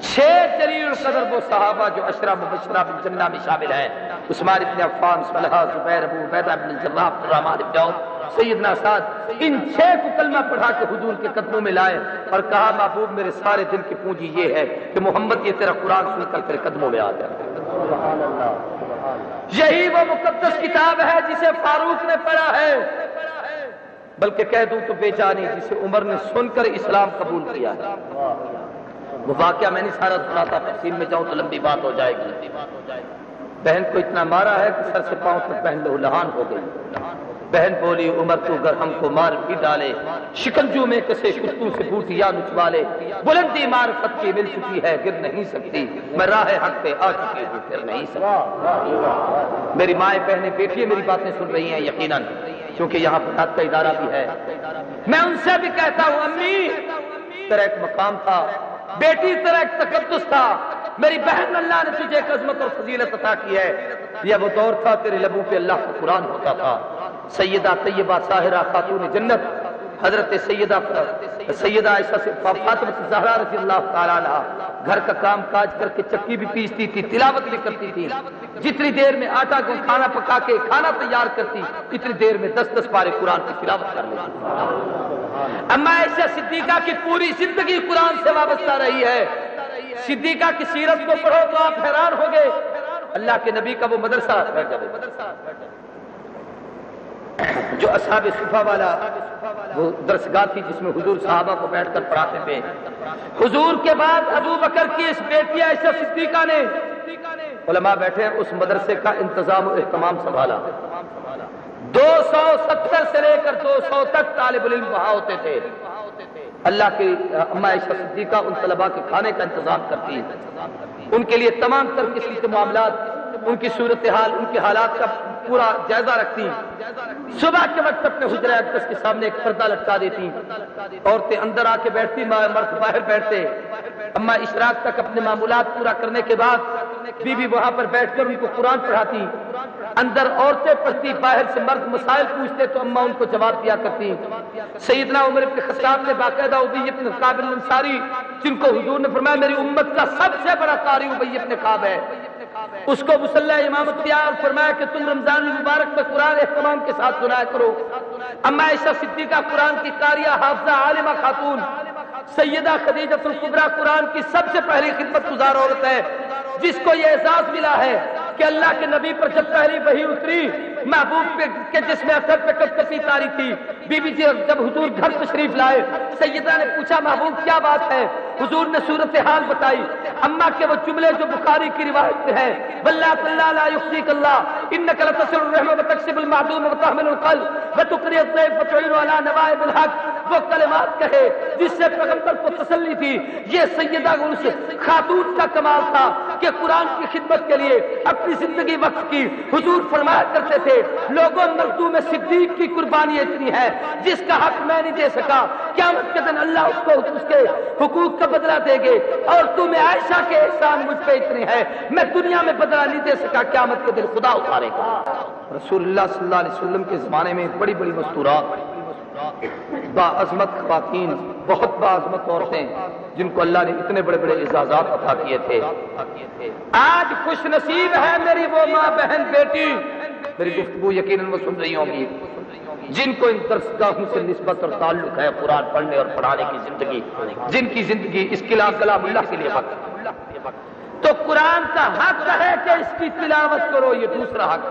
6 جلیل القدر وہ صحابہ جو عشرہ مبشرہ بالجنہ میں شامل ہیں، عثمان بن عفان، طلحہ، زبیر، ابو عبیدہ بن الجراح، عبد الرحمن بن عوف، سیدنا سعد، ان 6 کو کلمہ پڑھا کے حضور کے قدموں میں لائے اور کہا محبوب میرے سارے دن کی پونجی یہ ہے کہ محمد یہ تیرا قرآن سن کر تیرے قدموں میں آ جائے. یہی وہ مقدس کتاب ہے جسے فاروق نے پڑھا ہے، بلکہ کہہ دوں تو بے جانی جسے عمر نے سن کر اسلام قبول کیا ہے. وہ واقعہ میں نہیں سارا سناتا، تفصیل میں جاؤں تو لمبی بات ہو جائے گی. بہن کو اتنا مارا ہے کہ سر سے پاؤں تک بہن لہولہان ہو گئی. بہن بولی عمر تو گر ہم کو مار بھی ڈالے، شکنجو میں کسے کتوں سے بوٹیاں نچوا لے. بلندی معرفت کی مل چکی ہے گر نہیں سکتی، میں راہ حق پہ آ چکی ہوں پھر نہیں سکتی. میری مائیں بہنیں بیٹیاں میری باتیں سن رہی ہیں یقیناً، کیونکہ یہاں بنات کا ادارہ بھی ہے. میں ان سے بھی کہتا ہوں امی تیرا ایک مقام تھا، بیٹی تیرا ایک تقدس تھا، میری بہن اللہ نے تجھے ایک عظمت اور فضیلت عطا کی ہے. یہ وہ دور تھا تیرے لبوں پہ اللہ کا قرآن ہوتا تھا. سیدہ طیبہ طاہرہ خاتون جنت حضرت سیدہ عائشہ سے فاطمہ زہرا رضی اللہ تعالیٰ عنہ گھر کا کام کاج کر کے چکی بھی پیستی تھی، تلاوت بھی کرتی تھی. جتنی دیر میں آٹا کو کھانا پکا کے کھانا تیار کرتی اتنی دیر میں 10 پارے قرآن کی تلاوت کر لیتی. اما عائشہ صدیقہ کی پوری زندگی قرآن سے وابستہ رہی ہے. صدیقہ کی سیرت کو پڑھو تو آپ حیران ہو گئے. اللہ کے نبی کا وہ مدرسہ جو اصحاب صفا والا وہ درسگاہ تھی جس میں حضور صحابہ کو بیٹھ کر پڑھاتے تھے. حضور کے بعد ابو بکر کی اس بیٹی عائشہ صدیقہ نے علماء بیٹھے اس مدرسے کا انتظام و اہتمام سنبھالا. 270 سے لے کر 200 تک طالب علم وہاں ہوتے تھے. اللہ کی اما عائشہ صدیقہ ان طلباء کے کھانے کا انتظام کرتی، ان کے لیے تمام تر قسم کے معاملات، ان کی صورتحال، ان کے حالات کا پورا جائزہ رکھتی. صبح کے وقت اپنے حجرہ اقدس کے سامنے ایک پردہ لٹکا دیتی، عورتیں اندر آ کے بیٹھتی، مرد باہر بیٹھتے. اما اشراق تک اپنے معمولات پورا کرنے کے بعد بی بی وہاں پر بیٹھ کر ان کو قرآن پڑھاتی. اندر عورتیں پڑھتی، باہر سے مرد مسائل پوچھتے تو اما ان کو جواب دیا کرتی. سیدنا عمر بن خطاب نے باقاعدہ ابی بن کعب الانصاری جن کو حضور نے فرمایا میری امت کا سب سے بڑا قاری ابی بن کعب ہے، اس کو مصلی امامت دیا اور فرمایا کہ تم رمضان المبارک میں قرآن اہتمام کے ساتھ سنایا کرو. اما عائشہ صدیقہ قرآن کی قاریہ، حافظہ، عالمہ خاتون. سیدہ خدیجہ الکبریٰ قرآن کی سب سے پہلی خدمت گزار عورت ہے جس کو یہ احساس ملا ہے کہ اللہ کے نبی پر جب پہلی وحی اتری محبوب کے جسم اثر پہ کب کسی تاری تھی. بی بی جی جب حضور گھر تشریف لائے سیدہ نے پوچھا محبوب کیا بات ہے؟ حضور نے صورتحال بتائی. اما کے وہ جملے جو بخاری کی روایت میں ہے واللہ تعالی لا یخزیک اللہ انک لتصل الرحم وتکسب المعدوم وتحمل القلب وتقری الضیف وتعین علی نوائب الحق، وہ کلمات کہے جس سے پیغمبر کو تسلی تھی. یہ سیدہ اس خاتون کا کمال تھا کہ قرآن کی خدمت کے لیے اپنی زندگی وقف کی. حضور فرمایا کرتے تھے لوگوں مردوں میں صدیق کی قربانی اتنی ہے جس کا حق میں نہیں دے سکا، قیامت کے دن اللہ اس کو اس کے حقوق کا بدلہ دے گے. اور تمہیں عائشہ کے احسان مجھ پہ اتنے ہیں میں دنیا میں بدلہ نہیں دے سکا، قیامت کے دن خدا اتارے گا. رسول اللہ صلی اللہ علیہ وسلم کے زمانے میں بڑی بڑی مستورات، باعظمت خواتین، بہت باعظمت عورتیں جن کو اللہ نے اتنے بڑے بڑے اعزازات عطا کیے تھے. آج خوش نصیب ہے میری وہ ماں بہن بیٹی، میری گفتگو یقیناً وہ سن رہی ہوں گی، جن کو ان درسگاہوں سے نسبت اور تعلق ہے قرآن پڑھنے اور پڑھانے کی زندگی، جن کی زندگی اس کلام کلام اللہ کے لیے وقت. تو قرآن کا حق ہے کہ اس کی تلاوت کرو، یہ دوسرا حق.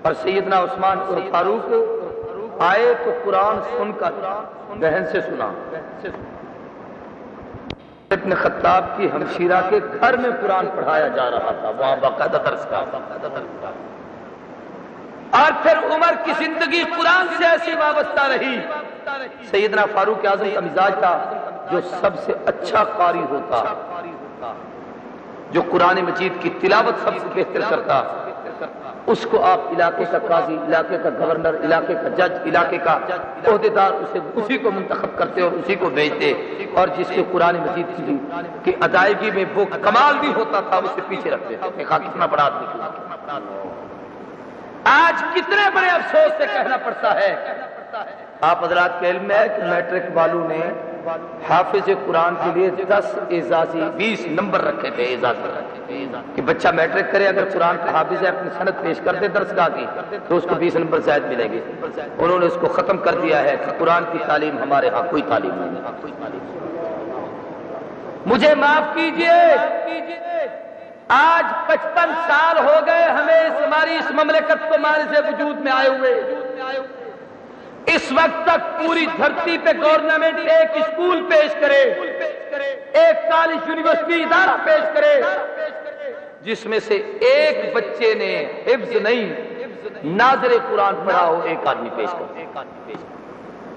اور سیدنا عثمان فاروق آئے تو قرآن سن کر بہن سے سنا. ابن خطاب کی ہمشیرہ کے گھر میں قرآن پڑھایا جا رہا تھا، وہاں باقاعدہ درس کا. اور پھر عمر کی زندگی قرآن سے ایسی وابستہ رہی. سیدنا فاروق اعظم کا مزاج تھا جو سب سے اچھا قاری ہوتا، جو قرآن مجید کی تلاوت سب سے بہتر کرتا، اس کو آپ علاقے کا قاضی، علاقے کا گورنر، علاقے کا جج، علاقے کا عہدیدار اسی کو منتخب کرتے اور اسی کو بھیجتے، اور جس کے قرآن مجید کی ادائیگی میں وہ کمال بھی ہوتا تھا اسے پیچھے رکھتے تھے. کتنا بڑا آدمی تھا. آج کتنے بڑے افسوس سے کہنا پڑتا ہے، آپ حضرات کے علم میں ہے کہ میٹرک والوں نے حافظ قرآن کے لیے 10 اعزازی 20 نمبر رکھے تھے. اعزازی کہ بچہ میٹرک کرے، اگر قرآن کا حافظ ہے، اپنی سند پیش کر دے درسگاہ کی تو اس کو 20 نمبر زائد ملیں گے. انہوں نے اس کو ختم کر دیا ہے کہ قرآن کی تعلیم ہمارے ہاں کوئی تعلیم نہیں ہے. مجھے معاف کیجئے، آج 55 سال ہو گئے ہمیں ہماری اس مملکت کو مال سے وجود میں آئے ہوئے. اس وقت تک پوری دھرتی پہ گورنمنٹ ایک اسکول پیش کرے، ایک کالج یونیورسٹی ادارہ پیش کرے جس میں سے ایک بچے نے حفظ نہیں ناظر قرآن پڑھا ہو، ایک آدمی پیش کرے.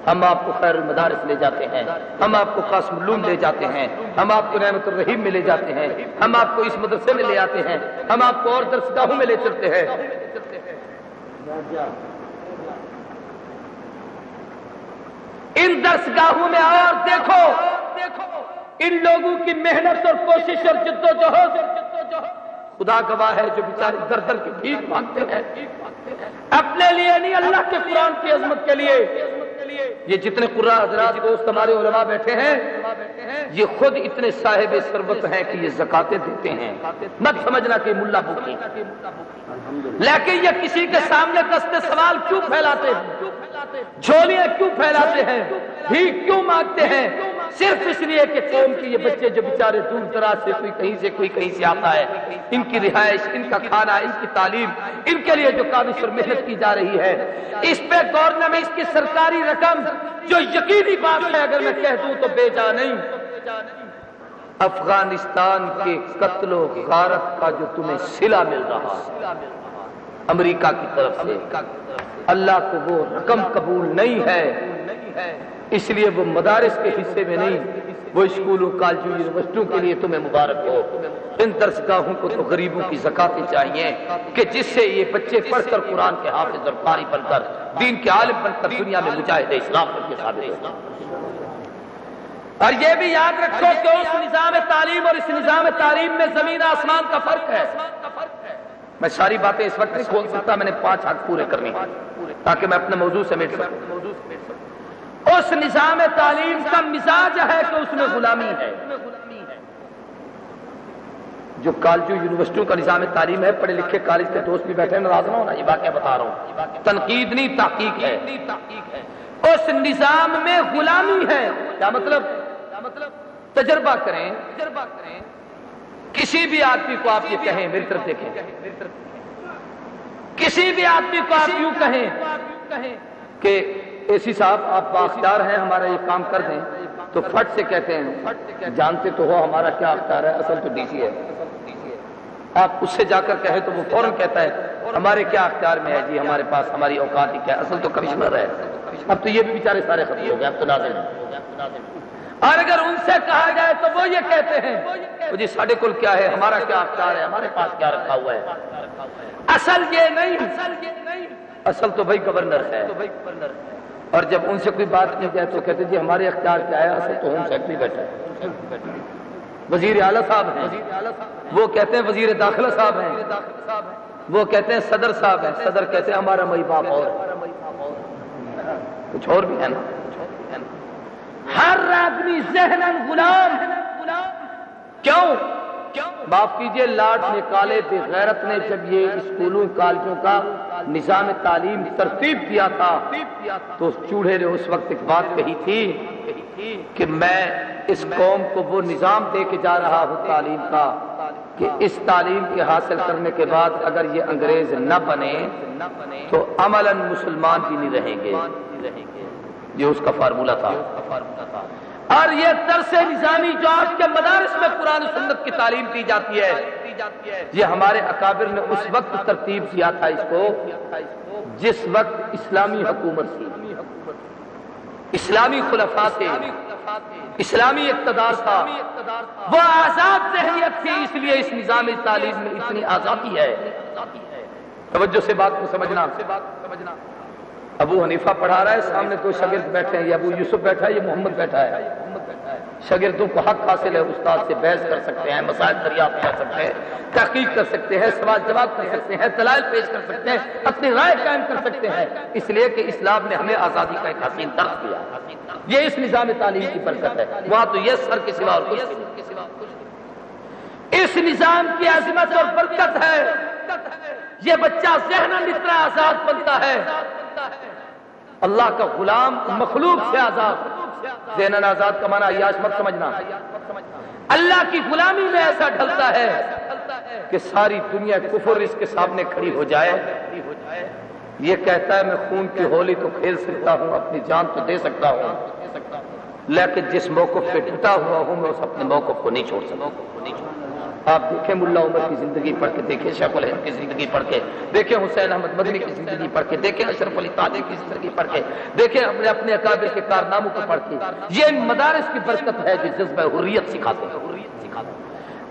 ہم آپ کو خیر المدارس لے جاتے ہیں، ہم آپ کو قاسم العلوم لے جاتے ہیں، ہم آپ کو نعمت الرحیم میں لے جاتے ہیں، ہم آپ کو اس مدرسے میں لے آتے ہیں، ہم آپ کو اور درسگاہوں میں لے چلتے ہیں. ان درسگاہوں میں اور دیکھو ان لوگوں کی محنت اور کوشش اور جدوجہد. خدا گواہ ہے جو بیچارے در در کی بھیک مانگتے ہیں اپنے لیے نہیں، اللہ کے قرآن کی عظمت کے لیے. یہ جتنے قرآن حضرات دوست ہمارے علماء بیٹھے ہیں یہ خود اتنے صاحب ثروت ہیں کہ یہ زکاتیں دیتے ہیں. مت سمجھنا کہ ملا بھوکی، لیکن یہ کسی کے سامنے دست سوال کیوں پھیلاتے ہیں، جھولیاں کیوں پھیلاتے ہیں، بھیک کیوں مانگتے ہیں؟ صرف اس لیے کہ قوم کے یہ بچے جو بیچارے دور دراز سے کوئی کہیں سے کوئی کہیں سے آتا ہے، ان کی رہائش، ان کا کھانا، ان کی تعلیم، ان کے لیے جو کاوش اور محنت کی جا رہی ہے، اس پہ گورنمنٹ کی سرکاری رقم جو یقینی بات ہے اگر میں کہہ دوں تو بے جا نہیں. افغانستان کے قتل و غارت کا جو تمہیں صلہ مل رہا امریکہ کی طرف سے، اللہ کو وہ رقم قبول نہیں ہے، اس لیے وہ مدارس کے حصے میں نہیں، وہ اسکولوں، کالجوں، یونیورسٹیوں کے لیے تمہیں مبارک ہو. ان درسگاہوں کو تو غریبوں کی زکاتیں چاہیے کہ جس سے یہ بچے پڑھ کر قرآن کے حافظ اور قاری بن کر دین کے عالم بن کر دنیا میں مجاہد اسلام بن کے ثابت ہو. اور یہ بھی یاد رکھو کہ اس نظام تعلیم اور اس نظام تعلیم میں زمین آسمان کا فرق ہے. میں ساری باتیں اس وقت نہیں کھول سکتا، میں نے 5 حق پورے کرنے ہیں تاکہ میں اپنے موضوع سمیٹ سکوں. اس نظام تعلیم کا مزاج ہے کہ اس میں غلامی ہے. جو کالجوں یونیورسٹیوں کا نظام تعلیم ہے، پڑھے لکھے کالج کے دوست بھی بیٹھے، ناراض نہ ہونا، یہ واقعہ بتا رہا ہوں، تنقید نہیں تحقیق ہے. اس نظام میں غلامی ہے. کیا مطلب؟ تجربہ کریں، کسی بھی آدمی کو آپ یہ کہیں، میری طرف دیکھیں، کسی بھی آدمی کو آپ یوں کہیں کہ اے سی صاحب آپ بااختیار ہیں، ہمارا یہ کام کر دیں، تو فٹ سے کہتے ہیں جانتے تو ہو ہمارا کیا اختیار ہے، اصل تو ڈی سی ہے. آپ اس سے جا کر کہیں تو وہ فوراً کہتا ہے ہمارے کیا اختیار میں ہے جی، ہمارے پاس ہماری اوقات ہی کیا، اصل تو کمشنر ہے. اب تو یہ بھی بیچارے سارے ختم ہو گئے، اب تو نازل ہیں. اور اگر ان سے کہا جائے تو وہ یہ کہتے ہیں جی ساڑھے کل کیا ہے، ہمارا کیا اختیار ہے، ہمارے پاس کیا رکھا ہوا ہے. اصل یہ نہیں، اصل تو بھائی گورنر ہے. اور جب ان سے کوئی بات کی جائے تو کہتے جی ہمارے اختیار کیا ہے، اصل تو ہوم سیکرٹری بیٹھا ہے. وزیر اعلیٰ صاحب ہیں، وہ کہتے ہیں وزیر داخلہ صاحب ہیں، وہ کہتے ہیں صدر صاحب ہیں، صدر کہتے ہیں ہمارا مئی باپ اور کچھ اور بھی ہے نا. ہر آدمی ذہناً غلام. کیوں؟ معاف کیجئے، لاٹ نکالے بے غیرت نے جب یہ اسکولوں کالجوں کا نظام تعلیم ترتیب دیا تھا تو اس چوڑے نے اس وقت ایک بات کہی تھی کہ میں اس قوم کو وہ نظام دے کے جا رہا ہوں تعلیم کا کہ اس تعلیم کے حاصل کرنے کے بعد اگر یہ انگریز نہ بنے تو عملاً مسلمان بھی نہیں رہیں گے. یہ اس کا فارمولہ تھا. اور یہ درس نظامی جو آج کے مدارس میں قرآن و سنت کی تعلیم دی جاتی ہے، یہ ہمارے اکابر نے اس وقت ترتیب کیا تھا اس کو جس وقت اسلامی حکومت تھی، اسلامی خلفاء تھے، اسلامی اقتدار تھا، وہ آزاد ذہنیت تھی، اس لیے اس نظام تعلیم میں اتنی آزادی ہے۔ توجہ سے بات کو سمجھنا۔ ابو حنیفہ پڑھا رہا ہے، سامنے دو شاگرد بیٹھے ہیں، یہ ابو یوسف بیٹھا ہے، یہ محمد بیٹھا ہے۔ شاگردوں کو حق حاصل ہے، استاد سے بحث کر سکتے ہیں، مسائل دریافت کر سکتے ہیں، تحقیق کر سکتے ہیں، سوال جواب کر سکتے ہیں، دلائل پیش کر سکتے ہیں، اپنی رائے قائم کر سکتے ہیں، اس لیے کہ اسلام نے ہمیں آزادی کا ایک حسین درس دیا۔ یہ اس نظام تعلیم کی برکت ہے، وہاں تو یہ سر کے سوا اور کچھ نہیں۔ اس نظام کی عظمت اور برکت ہے، یہ بچہ ذہناً اتنا آزاد بنتا ہے، اللہ کا غلام مخلوق سے آزاد۔ ذہناً آزاد کا معنی عیاش مت سمجھنا، اللہ کی غلامی میں ایسا ڈھلتا ہے کہ ساری دنیا کفر اس کے سامنے کھڑی ہو جائے، یہ کہتا ہے میں خون کی ہولی تو کھیل سکتا ہوں، اپنی جان تو دے سکتا ہوں، لیکن جس موقف پہ ڈٹا ہوا ہوں میں اس اپنے موقف کو نہیں چھوڑ سکتا۔ آپ دیکھیں ملا عمر کی زندگی پڑھ کے، دیکھیں شیخ الہند کی زندگی پڑھ کے، دیکھیں حسین احمد مدنی کی زندگی پڑھ کے، دیکھیں اشرف علی تھانوی کی زندگی پڑھ کے، دیکھیں اپنے اکابر کے کارناموں کو پڑھ کے۔ یہ ان مدارس کی برکت ہے جو جذبہ حریت سکھاتے ہیں۔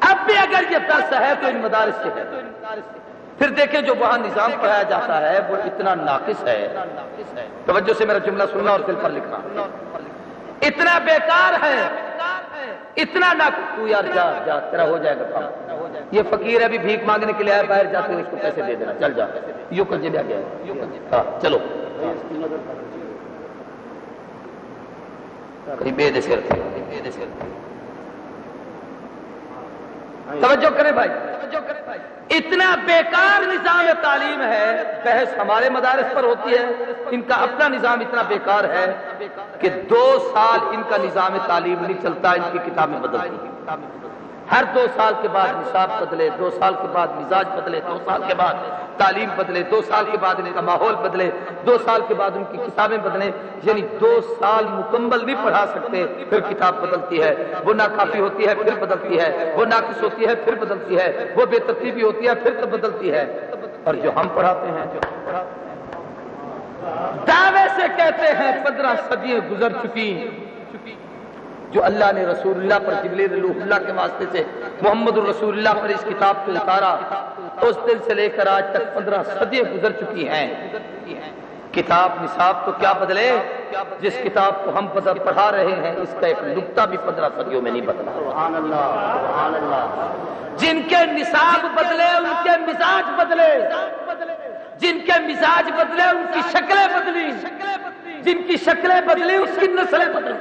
اب بھی اگر یہ درس ہے تو ان مدارس سے ہے۔ پھر دیکھیں جو وہاں نظام پڑھایا جاتا ہے وہ اتنا ناقص ہے، توجہ سے میرا جملہ سننا اور دل پر لکھنا، اتنا بیکار ہے، اتنا نہ تو یار جا جا تیرا ہو جائے گا کام۔ یہ فقیر ابھی بھیک مانگنے کے لیے آیا، باہر جاتے ہوئے اس کو پیسے دے دینا، چل جا یوں کر جلیا گیا ہے، چلو بے دے سیر تھے۔ توجہ کریں بھائی، اتنا بیکار نظام تعلیم ہے، بحث ہمارے مدارس پر ہوتی ہے، ان کا اپنا نظام اتنا بیکار ہے کہ 2 سال ان کا نظام تعلیم نہیں چلتا، ان کی کتابیں بدلتی ہیں، ہر 2 سال کے بعد نصاب بدلے، 2 سال کے بعد مزاج بدلے، 2 سال کے بعد تعلیم بدلے، 2 سال کے بعد ان کا ماحول بدلے، 2 سال کے بعد ان کی کتابیں بدلیں، یعنی 2 سال مکمل نہیں پڑھا سکتے، پھر کتاب بدلتی ہے، وہ ناکافی ہوتی ہے پھر بدلتی ہے، وہ ناقص ہوتی ہے پھر بدلتی ہے، وہ بے ترتیبی ہوتی ہے پھر بدلتی ہے۔ اور جو ہم پڑھاتے ہیں دعوے سے کہتے ہیں 15 صدیاں گزر چکی، جو اللہ نے رسول اللہ پر جبریل روح اللہ کے واسطے سے محمد الرسول اللہ پر اس کتاب کو اتارا، اس دن سے لے کر آج تک 15 صدیاں گزر چکی ہیں، کتاب نصاب تو کیا بدلے، جس کتاب کو ہم پڑھا رہے ہیں اس کا ایک نقطہ بھی 15 صدیوں میں نہیں بدلا۔ سبحان اللہ، سبحان اللہ۔ جن کے نصاب بدلے ان کے مزاج بدلے، جن کے مزاج بدلے ان کی شکلیں بدلی، جن کی شکلیں بدلی اس کی نسلیں بدلی۔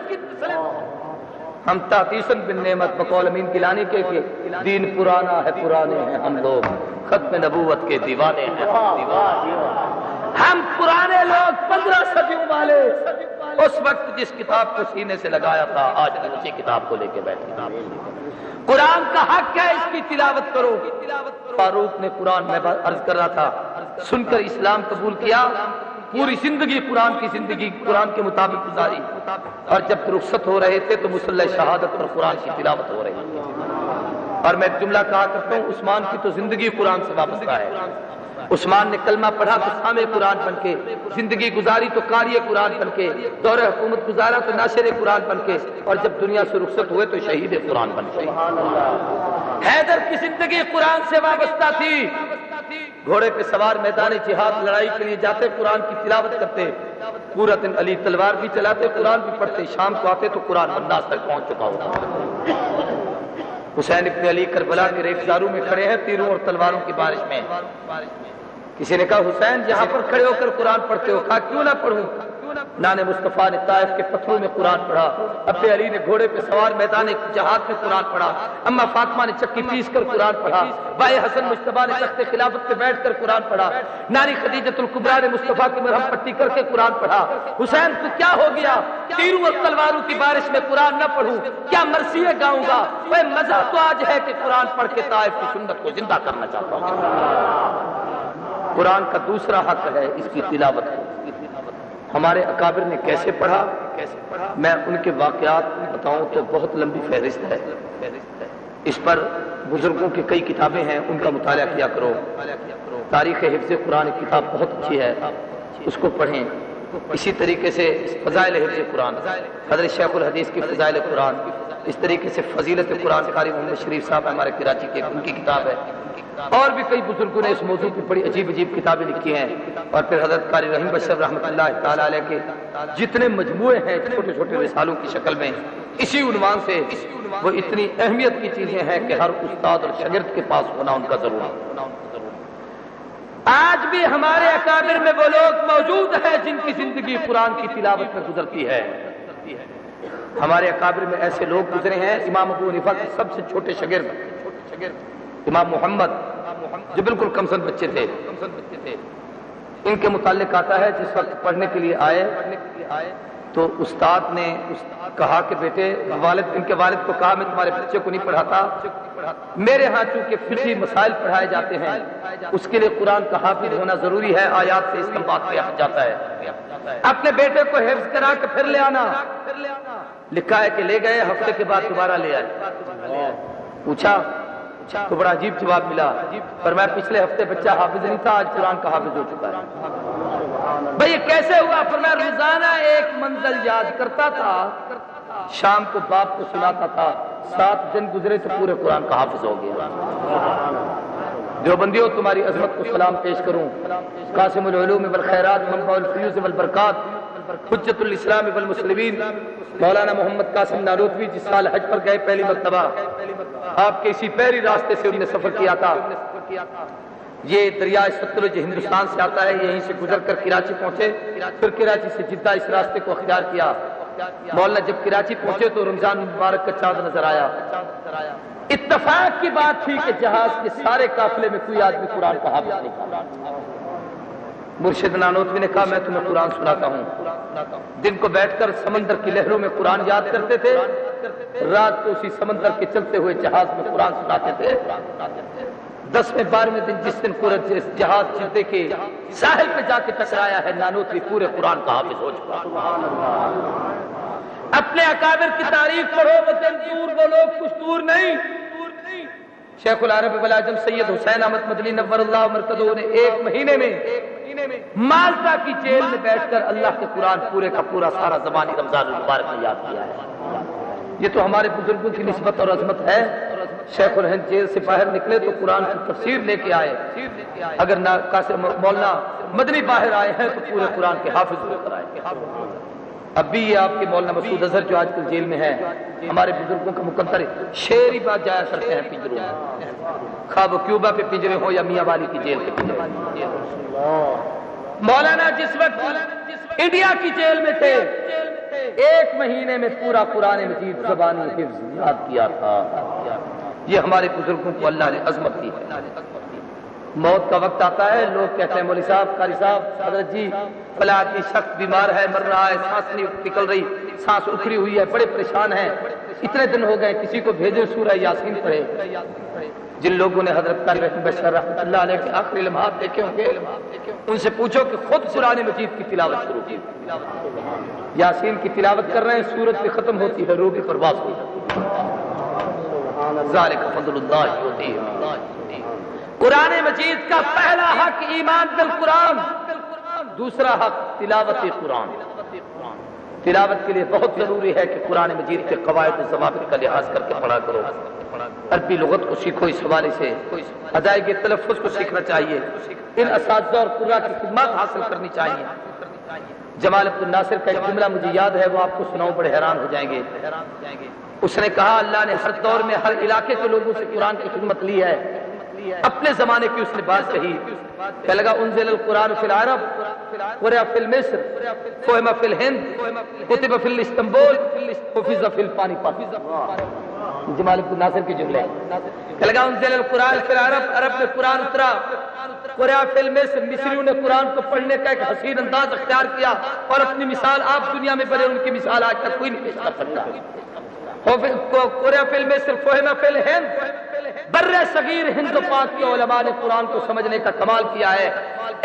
ہم تحتیسن بن نعمت بقول امین گیلانی کے کہ دین پرانا ہے، پرانے ہیں ہم لوگ، ختم نبوت کے دیوانے ہیں ہم پرانے لوگ، 15 صدیوں والے، اس وقت جس کتاب کو سینے سے لگایا تھا آج اسی کتاب کو لے کے بیٹھے۔ قرآن کا حق ہے، اس کی تلاوت کرو۔ فاروق نے قرآن میں عرض کر رہا تھا سن کر اسلام قبول کیا، پوری زندگی قرآن کی زندگی قرآن کے مطابق گزاری، اور جب رخصت ہو رہے تھے تو مصلی شہادت پر قرآن کی تلاوت ہو رہی تھی۔ اور میں جملہ کہا کرتا ہوں عثمان کی تو زندگی قرآن سے وابستہ ہے، عثمان نے کلمہ پڑھا تو سامع قرآن بن کے، زندگی گزاری تو قاری قرآن بن کے، دور حکومت گزارا تو ناشر قرآن بن کے، اور جب دنیا سے رخصت ہوئے تو شہید قرآن بن کے۔ حیدر کی زندگی قرآن سے وابستہ تھی، گھوڑے پہ سوار میدان جہاد لڑائی کے لیے جاتے قرآن کی تلاوت کرتے، پورا دن علی تلوار بھی چلاتے قرآن بھی پڑھتے، شام کو آتے تو قرآن بنداز تک پہنچ چکا ہوتا۔ حسین ابن علی کربلا کے ریختاروں میں کھڑے ہیں تیروں اور تلواروں کی بارش میں، کسی نے کہا حسین یہاں پر کھڑے ہو کر قرآن پڑھتے ہو، کہا کیوں نہ پڑھوں، نانے مصطفیٰ نے طائف کے پتھروں میں قرآن پڑھا، ابے علی نے گھوڑے پہ سوار میدان جہاد میں قرآن پڑھا، اما فاطمہ نے چکی پیس کر قرآن پڑھا، بھائی حسن مجتبیٰ نے تخت خلافت پہ بیٹھ کر قرآن پڑھا، نانی خدیجۃ الکبریٰ نے مصطفیٰ کی مرہم پٹی کر کے قرآن پڑھا۔ حسین تو کیا ہو گیا، تیروں اور تلواروں کی بارش میں قرآن نہ پڑھوں، کیا مرثیے گاؤں گا؟ وہ مزہ تو آج ہے کہ قرآن پڑھ کے طائف کی سنت کو زندہ کرنا چاہتا ہوں۔ قرآن کا دوسرا حق ہے اس کی تلاوت کو، ہمارے اکابر نے کیسے پڑھا، میں ان کے واقعات بتاؤں تو بہت لمبی فہرست ہے، اس پر بزرگوں کی کئی کتابیں ہیں، ان کا مطالعہ کیا کرو۔ تاریخ حفظ قرآن کتاب بہت اچھی ہے، اس کو پڑھیں۔ اسی طریقے سے فضائل حفظ قرآن، حضرت شیخ الحدیث کی فضائل قرآن، اس طریقے سے فضیلت قرآن قاری محمد شریف صاحب ہمارے کراچی کے، ان کی کتاب ہے۔ اور بھی کئی بزرگوں نے اس موضوع کی بڑی عجیب عجیب کتابیں لکھی ہیں۔ اور پھر حضرت قاری رحیم بشر رحمۃ اللہ تعالی علیہ کے جتنے مجموعے ہیں چھوٹے چھوٹے رسالوں کی شکل میں، اسی عنوان سے وہ اتنی اہمیت کی چیزیں ہیں کہ ہر استاد اور شاگرد کے پاس ہونا ان کا ضرور ہے۔ آج بھی ہمارے اکابر میں وہ لوگ موجود ہیں جن کی زندگی قرآن کی تلاوت میں گزرتی ہے۔ ہمارے اکابر میں ایسے لوگ گزرے ہیں، امام ابو حنیفہ کے سب سے چھوٹے شاگرد امام محمد، جو بالکل کمسن بچے تھے، ان کے متعلق آتا ہے جس وقت پڑھنے کے لیے آئے تو استاد نے کہا کہ بیٹے، ان کے والد کو کہا میں تمہارے بچے کو نہیں پڑھاتا، میرے ہاں چونکہ فقہی مسائل پڑھائے جاتے ہیں، اس کے لیے قرآن کا حافظ ہونا ضروری ہے، آیات سے استنباط کیا جاتا ہے، اپنے بیٹے کو حفظ کرا کے پھر لے آنا۔ لکھا ہے کہ لے گئے، ہفتے کے بعد دوبارہ لے آئے، پوچھا تو بڑا عجیب جواب ملا، فرمایا پچھلے ہفتے بچہ حافظ نہیں تھا، آج قرآن کا حافظ ہو چکا ہے۔ بھئی یہ کیسے ہوا؟ فرمایا روزانہ ایک منزل یاد کرتا تھا، شام کو باپ کو سناتا تھا، 7 دن گزرے تو پورے قرآن کا حافظ ہو گیا۔ دیوبندیوں، تمہاری عظمت کو سلام پیش کروں۔ قاسم العلوم والخیرات، منبع الفیوز والبرکات، حجت الاسلام والمسلمین، مولانا محمد قاسم نانوتوی جس سال حج پر گئے پہلی مرتبہ، آپ کے اسی پیری راستے سے انہوں نے سفر کیا تھا۔ یہ دریائے ستلج ہندوستان سے آتا ہے، یہیں سے گزر کر کراچی پہنچے، پھر کراچی سے جدہ اس راستے کو اختیار کیا۔ مولانا جب کراچی پہنچے تو رمضان مبارک کا چاند نظر آیا۔ اتفاق کی بات تھی کہ جہاز کے سارے قافلے میں کوئی آدمی قرآن کا حافظ نہیں تھا۔ مرشد نانوتوی نے کہا میں تمہیں قرآن سناتا ہوں۔ دن کو بیٹھ کر سمندر کی لہروں میں قرآن یاد کرتے تھے، رات کو اسی سمندر کے چلتے ہوئے جہاز میں قرآن سناتے تھے۔ 10ویں 12ویں دن جس دن جہاز جدے کے ساحل پہ جا کے ٹکرایا ہے، نانوتوی پورے قرآن کا حافظ ہو چکا۔ اپنے اکابر کی تعریف پڑھو، وطن دور وہ لوگ کچھ دور نہیں۔ شیخ العرب والعجم سید حسین احمد مدنی نور اللہ مرکزہ نے 1 مہینے میں مالٹا کی جیل میں بیٹھ کر اللہ کے قرآن پورے کا پورا سارا زبانی رمضان المبارک میں یاد کیا ہے۔ یہ تو ہمارے بزرگوں کی نسبت اور عظمت ہے۔ شیخ الہند جیل سے باہر نکلے تو قرآن کی تفسیر لے کے آئے، اگر مولانا مدنی باہر آئے ہیں تو پورے قرآن کے حافظ ہو کر آئے۔ اب بھی یہ آپ کے مولانا مسعود اظہر جو آج کل جیل میں ہے، ہمارے بزرگوں کا مقدر شعری بات جایا کرتے ہیں پنجروں میں، خواب کیوبا پہ پنجرے ہو یا میاں والی کی جیل کے پنجرے۔ مولانا جس وقت انڈیا کی جیل میں تھے 1 مہینے میں پورا قرآن مجید زبانی حفظ یاد کیا تھا۔ یہ ہمارے بزرگوں کو اللہ نے عظمت دی ہے۔ موت کا وقت آتا ہے، لوگ کہتے ہیں مولوی صاحب، قاری صاحب، حضرت جی فلاں آدمی سخت بیمار ہے، مر رہا ہے، سانس نہیں نکل رہی، سانس اکھڑی ہوئی ہے، بڑے پریشان ہیں، اتنے دن ہو گئے، کسی کو بھیجو سورہ یاسین پڑھے۔ جن لوگوں نے حضرت قاری رحیم بشر رحمۃ اللہ علیہ کے آخری لمحات دیکھے ہوں گے، ان سے پوچھو کہ خود قرآن مجید کی تلاوت شروع کی۔ یاسین کی تلاوت کر رہے ہیں، سورت بھی ختم ہوتی ہے، روح بھی پرواز ہو جاتی ہے۔ ذالک فضل اللہ یؤتیہ۔ قرآن مجید کا پہلا حق ایمان بالقرآن، دوسرا حق تلاوت قرآن۔ تلاوت کے لیے بہت ضروری ہے کہ قرآن مجید کے قواعد و ضوابط کا لحاظ کر کے پڑھا کرو۔ عربی لغت کو سیکھو، اس حوالے سے ادائیگی تلفظ کو سیکھنا چاہیے، ان اساتذہ اور قراء کی خدمات حاصل کرنی چاہیے۔ جمال عبد الناصر کا ایک جملہ مجھے یاد ہے، وہ آپ کو سناؤں، بڑے حیران ہو جائیں گے۔ اس نے کہا اللہ نے ہر دور میں ہر علاقے کے لوگوں سے قرآن کی خدمت لی ہے، اپنے زمانے کی اس نے بات کہی کہ لگا انزل القرآن فی العرب، قرأ فی مصر، فہم فی الہند، کتب فی استنبول، حفظ فی الپانی پت۔ جمال عبد الناصر کے جملے کہ لگا انزل القرآن فی العرب، عرب میں قرآن اترا، قرأ فی مصر، مصریوں نے قرآن کو پڑھنے کا ایک حسین انداز اختیار کیا، اور اپنی مثال آپ دنیا میں بڑے، ان کی مثال آج تک کوئی نہیں پیش کر سکتا۔ قرأ فی مصر، فہم فی الہند، بر صغیر ہند و پاک کے علماء نے قرآن کو سمجھنے کا کمال کیا ہے۔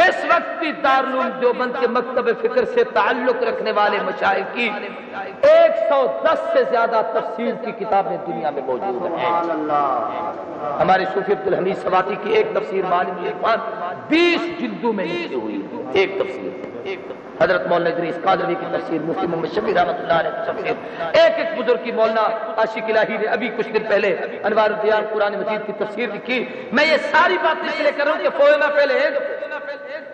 اس وقت بھی دارالعلوم دیوبند کے مکتب فکر سے تعلق رکھنے والے مشائخ کی 110 سے زیادہ تفسیر کی کتابیں دنیا میں موجود ہیں۔ ہمارے صوفی عبدالحمید سواتی کی ایک تفسیر معالم العرفان 20 جلدوں میں لکھی ہوئی ہے، ایک تفسیر۔ حضرت مولانا ادریس قادری کی تفسیر، مفتی محمد شفیع رحمۃ اللہ علیہ کی تفسیر، ایک ایک بزرگ کی مولانا عاشق الہی نے ابھی کچھ دن پہلے انوار الدیان قرآن مجید کی تفسیر لکھی۔ میں یہ ساری باتیں اس لیے کر رہا ہوں کہ فوجنا پہلے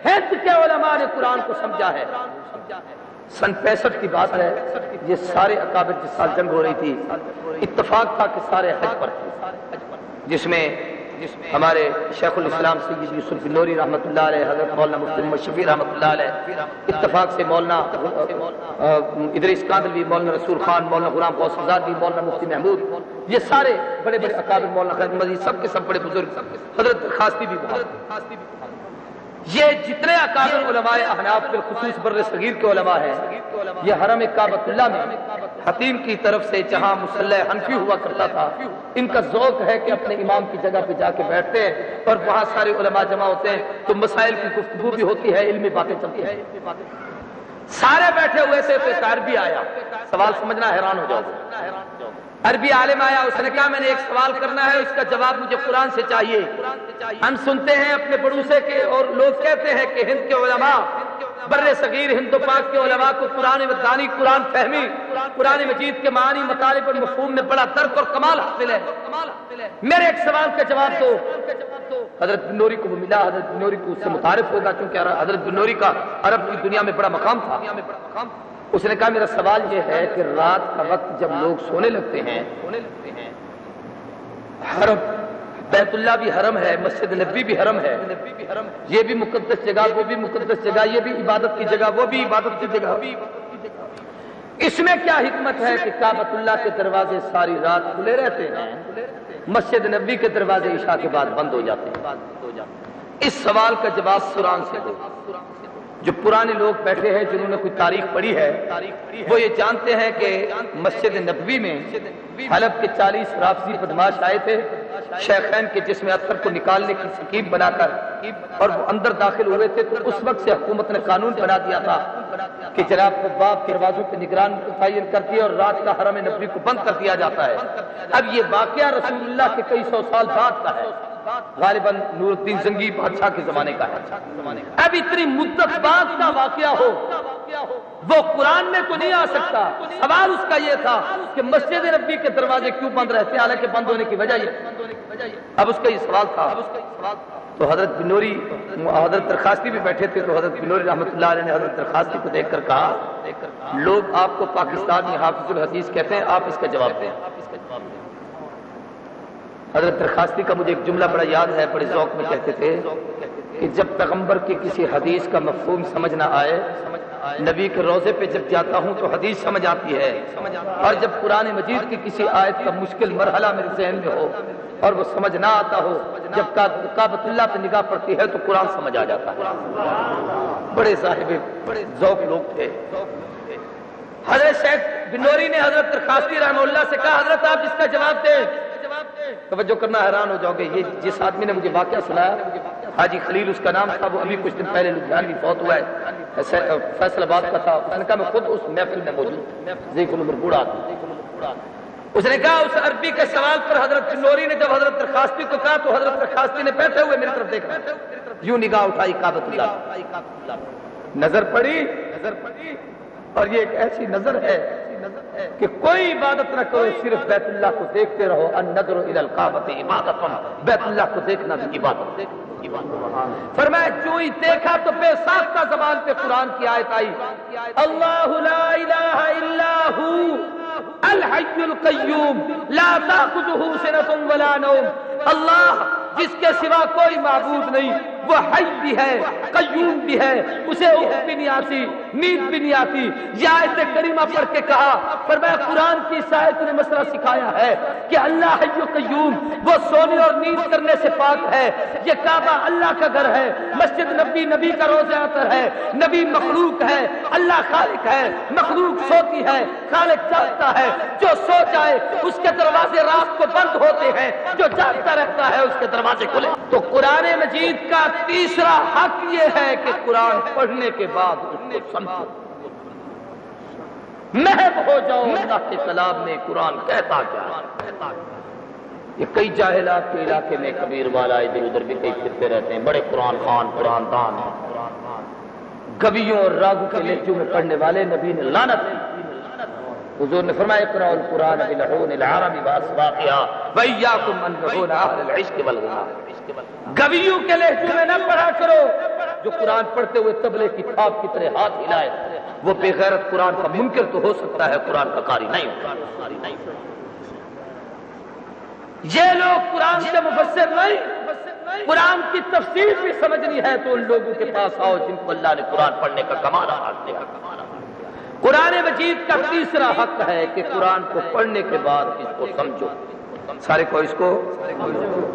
ہند کے علماء نے قرآن کو سمجھا ہے۔ سن 65 کی بات ہے، یہ سارے اکابر جس سال جنگ ہو رہی تھی، اتفاق تھا کہ سارے حج پر تھے، جس میں ہمارے شیخ الاسلام سید یوسف بنوری رحمۃ اللہ علیہ، حضرت مولانا مفتی محمد شفیع رحمۃ اللہ علیہ، اتفاق سے مولانا ادریس قادری، مولانا رسول خان، مولانا غلام غوث آزادی، مولانا مفتی محمود، یہ سارے بڑے بڑے اکابر، مولانا خالد مزید، سب کے سب بڑے بزرگ، حضرت درخواستی بھی بہت، یہ جتنے اکابر علماء احناف بالخصوص بر صغیر کے علماء ہیں، یہ حرم کعبۃ اللہ میں حتیم کی طرف سے جہاں مصلی حنفی ہوا کرتا تھا، ان کا ذوق ہے کہ اپنے امام کی جگہ پہ جا کے بیٹھتے ہیں اور وہاں سارے علماء جمع ہوتے ہیں تو مسائل کی گفتگو بھی ہوتی ہے، علمی باتیں چلتی ہیں۔ سارے بیٹھے ہوئے تھے تو ایک عربی آیا، سوال سمجھنا، حیران ہو جاؤ گے۔ عربی عالم آیا، اس نے کہا میں نے ایک سوال کرنا ہے، اس کا جواب مجھے قرآن سے چاہیے۔ ہم سنتے ہیں اپنے بڑوں سے کہ اور لوگ کہتے ہیں کہ ہند کے علماء، بر صغیر ہند و پاک کے علماء کو قرآن مدانی، قرآن فہمی، قرآن مجید کے معانی، مطالب اور مفہوم میں بڑا درک اور کمال حاصل ہے۔ میرے ایک سوال کا جواب دو۔ حضرت بنوری کو ملا، حضرت بنوری کو اس سے متعارف ہوگا کیونکہ حضرت بنوری کا عرب کی دنیا میں بڑا مقام تھا۔ اس نے کہا میرا سوال یہ ہے کہ رات کا وقت جب لوگ سونے لگتے ہیں، حرم بیت اللہ بھی حرم ہے، مسجد نبوی بھی حرم ہے، یہ بھی مقدس جگہ، وہ بھی مقدس جگہ، یہ بھی عبادت کی جگہ، وہ بھی عبادت کی جگہ، اس میں کیا حکمت ہے کہ کعبۃ اللہ کے دروازے ساری رات کھلے رہتے ہیں، مسجد نبوی کے دروازے عشاء کے بعد بند ہو جاتے ہیں؟ اس سوال کا جواب قرآن سے دو۔ جو پرانے لوگ بیٹھے ہیں جنہوں نے کوئی تاریخ پڑھی ہے، وہ یہ جانتے ہیں کہ مسجد نبوی میں حلب کے 40 رافضی بدماش آئے تھے، شیخین کے جسم اطہر کو نکالنے کی سکیم بنا کر، اور وہ اندر داخل ہوئے تھے تو اس وقت سے حکومت نے قانون بنا دیا تھا کہ جناب باب دروازوں پہ نگران متعین کرتی ہے اور رات کا حرم نبوی کو بند کر دیا جاتا ہے۔ اب یہ واقعہ رسول اللہ کے کئی سو سال بعد کا ہے، غالباً نور الدین زنگی بادشاہ کے زمانے کا ہے۔ اب اتنی مدت بعد کا واقعہ ہو، وہ قرآن میں تو نہیں آ سکتا۔ سوال اس کا یہ تھا کہ مسجد نبوی کے دروازے کیوں بند رہتے ہیں، حالانکہ بند ہونے کی وجہ یہ۔ اب اس کا یہ سوال تھا تو حضرت بنوری، حضرت درخواستی بھی بیٹھے تھے تو حضرت بنوری رحمۃ اللہ علیہ نے حضرت درخواستی کو دیکھ کر کہا لوگ آپ کو پاکستان میں حافظ الحدیث کہتے ہیں، آپ اس کا جواب دیں۔ حضرت درخواستی کا مجھے ایک جملہ بڑا یاد ہے، بڑے ذوق میں کہتے تھے کہ جب پیغمبر کی کسی حدیث کا مفہوم سمجھ نہ آئے، نبی کے روضے پہ جب جاتا ہوں تو حدیث سمجھ آتی ہے، اور جب قرآن مجید کی کسی آیت کا مشکل مرحلہ میرے ذہن میں ہو اور وہ سمجھ نہ آتا ہو، جب کعبۃ اللہ پہ نگاہ پڑتی ہے تو قرآن سمجھ آ جاتا ہے۔ بڑے صاحب بڑے ذوق لوگ تھے۔ حضرت شیخ بنوری نے حضرت درخواستی رحمہ اللہ سے کہا حضرت آپ اس کا جواب دیں۔ توجہ کرنا، حیران ہو جاؤ گے، یہ جس آدمی نے مجھے واقعہ سنایا حاجی خلیل اس کا نام تھا، وہ ابھی کچھ دن پہلے لدھیانوی فوت ہوا ہے، فیصل آباد کا تھا۔ اس نے کہا میں خود اس محفل میں موجود، ذیق العمر بوڑھا آدمی۔ اس نے کہا اس عربی کے سوال پر حضرت بنوری نے جب حضرت درخواستی کو کہا تو حضرت درخواستی نے بیٹھے ہوئے میری طرف دیکھا، یوں نگاہ اٹھائی کعبۃ اللہ، نظر پڑی، اور یہ ایک ایسی نظر ہے کہ کوئی عبادت نہ کرو، صرف بیت اللہ کو دیکھتے رہو۔ النظر الی الکعبۃ عبادۃ، بیت اللہ کو دیکھنا بھی عبادت۔ فرمایا جو ہی دیکھا تو بے ساختہ زبان پہ قرآن کی آیت آئی، اللہ لا الہ الا ہو الحی القیوم لا تأخذہ سنۃ ولا نوم، اللہ جس کے سوا کوئی معبود نہیں، وہ حی بھی ہے، قیوم بھی ہے، اسے اونگ بھی نہیں آتی، نیند بھی نہیں آتی۔ یہ آیت کریمہ پڑھ کے کہا، فرمایا قرآن کی اس آیت نے مسئلہ سکھایا ہے کہ اللہ حی قیوم، وہ سونے اور نیند کرنے سے پاک ہے۔ یہ کعبہ اللہ کا گھر ہے، مسجد نبی نبی کا روضہ اطہر ہے، نبی مخلوق ہے، اللہ خالق ہے، مخلوق سوتی ہے، خالق جاگتا ہے۔ جو سو جائے اس کے دروازے رات کو بند ہوتے ہیں، جو جاگتا رہتا ہے اس کے دروازے کھلے۔ تو قرآن مجید کا تیسرا حق یہ ہے کہ قرآن پڑھنے کے بعد اس کو سمجھو، محو ہو جاؤ اللہ کے کلام میں قرآن کہتا کیا ہے۔ یہ کئی جاہلات کے علاقے میں کبیر والا ادھر ادھر بھی کئی پھرتے رہتے ہیں، بڑے قرآن خوان قرآن دان، گویوں اور راگوں کے لہجوں میں پڑھنے والے نبی نے لعنت کی۔ حضور نے فرمایا اقرأ القرآن بلحون العرب واسباقها وإياكم ان لحون اهل العشق والغناء۔ گویوں کے لہجوں میں نہ پڑھا کرو، جو قرآن پڑھتے ہوئے طبلے کی تھاپ کی طرح ہاتھ ہلائے وہ بے غیرت قرآن کا منکر تو ہو سکتا ہے، قرآن کا قاری نہیں ہوتا۔ یہ لوگ قرآن کے مفسر نہیں، قرآن کی تفسیر بھی سمجھنی ہے تو ان لوگوں کے پاس آؤ جن کو اللہ نے قرآن پڑھنے کا کمال عطا کیا۔ قرآن مجید کا تیسرا حق ہے کہ قرآن کو پڑھنے کے بعد اس کو سمجھو، سارے کو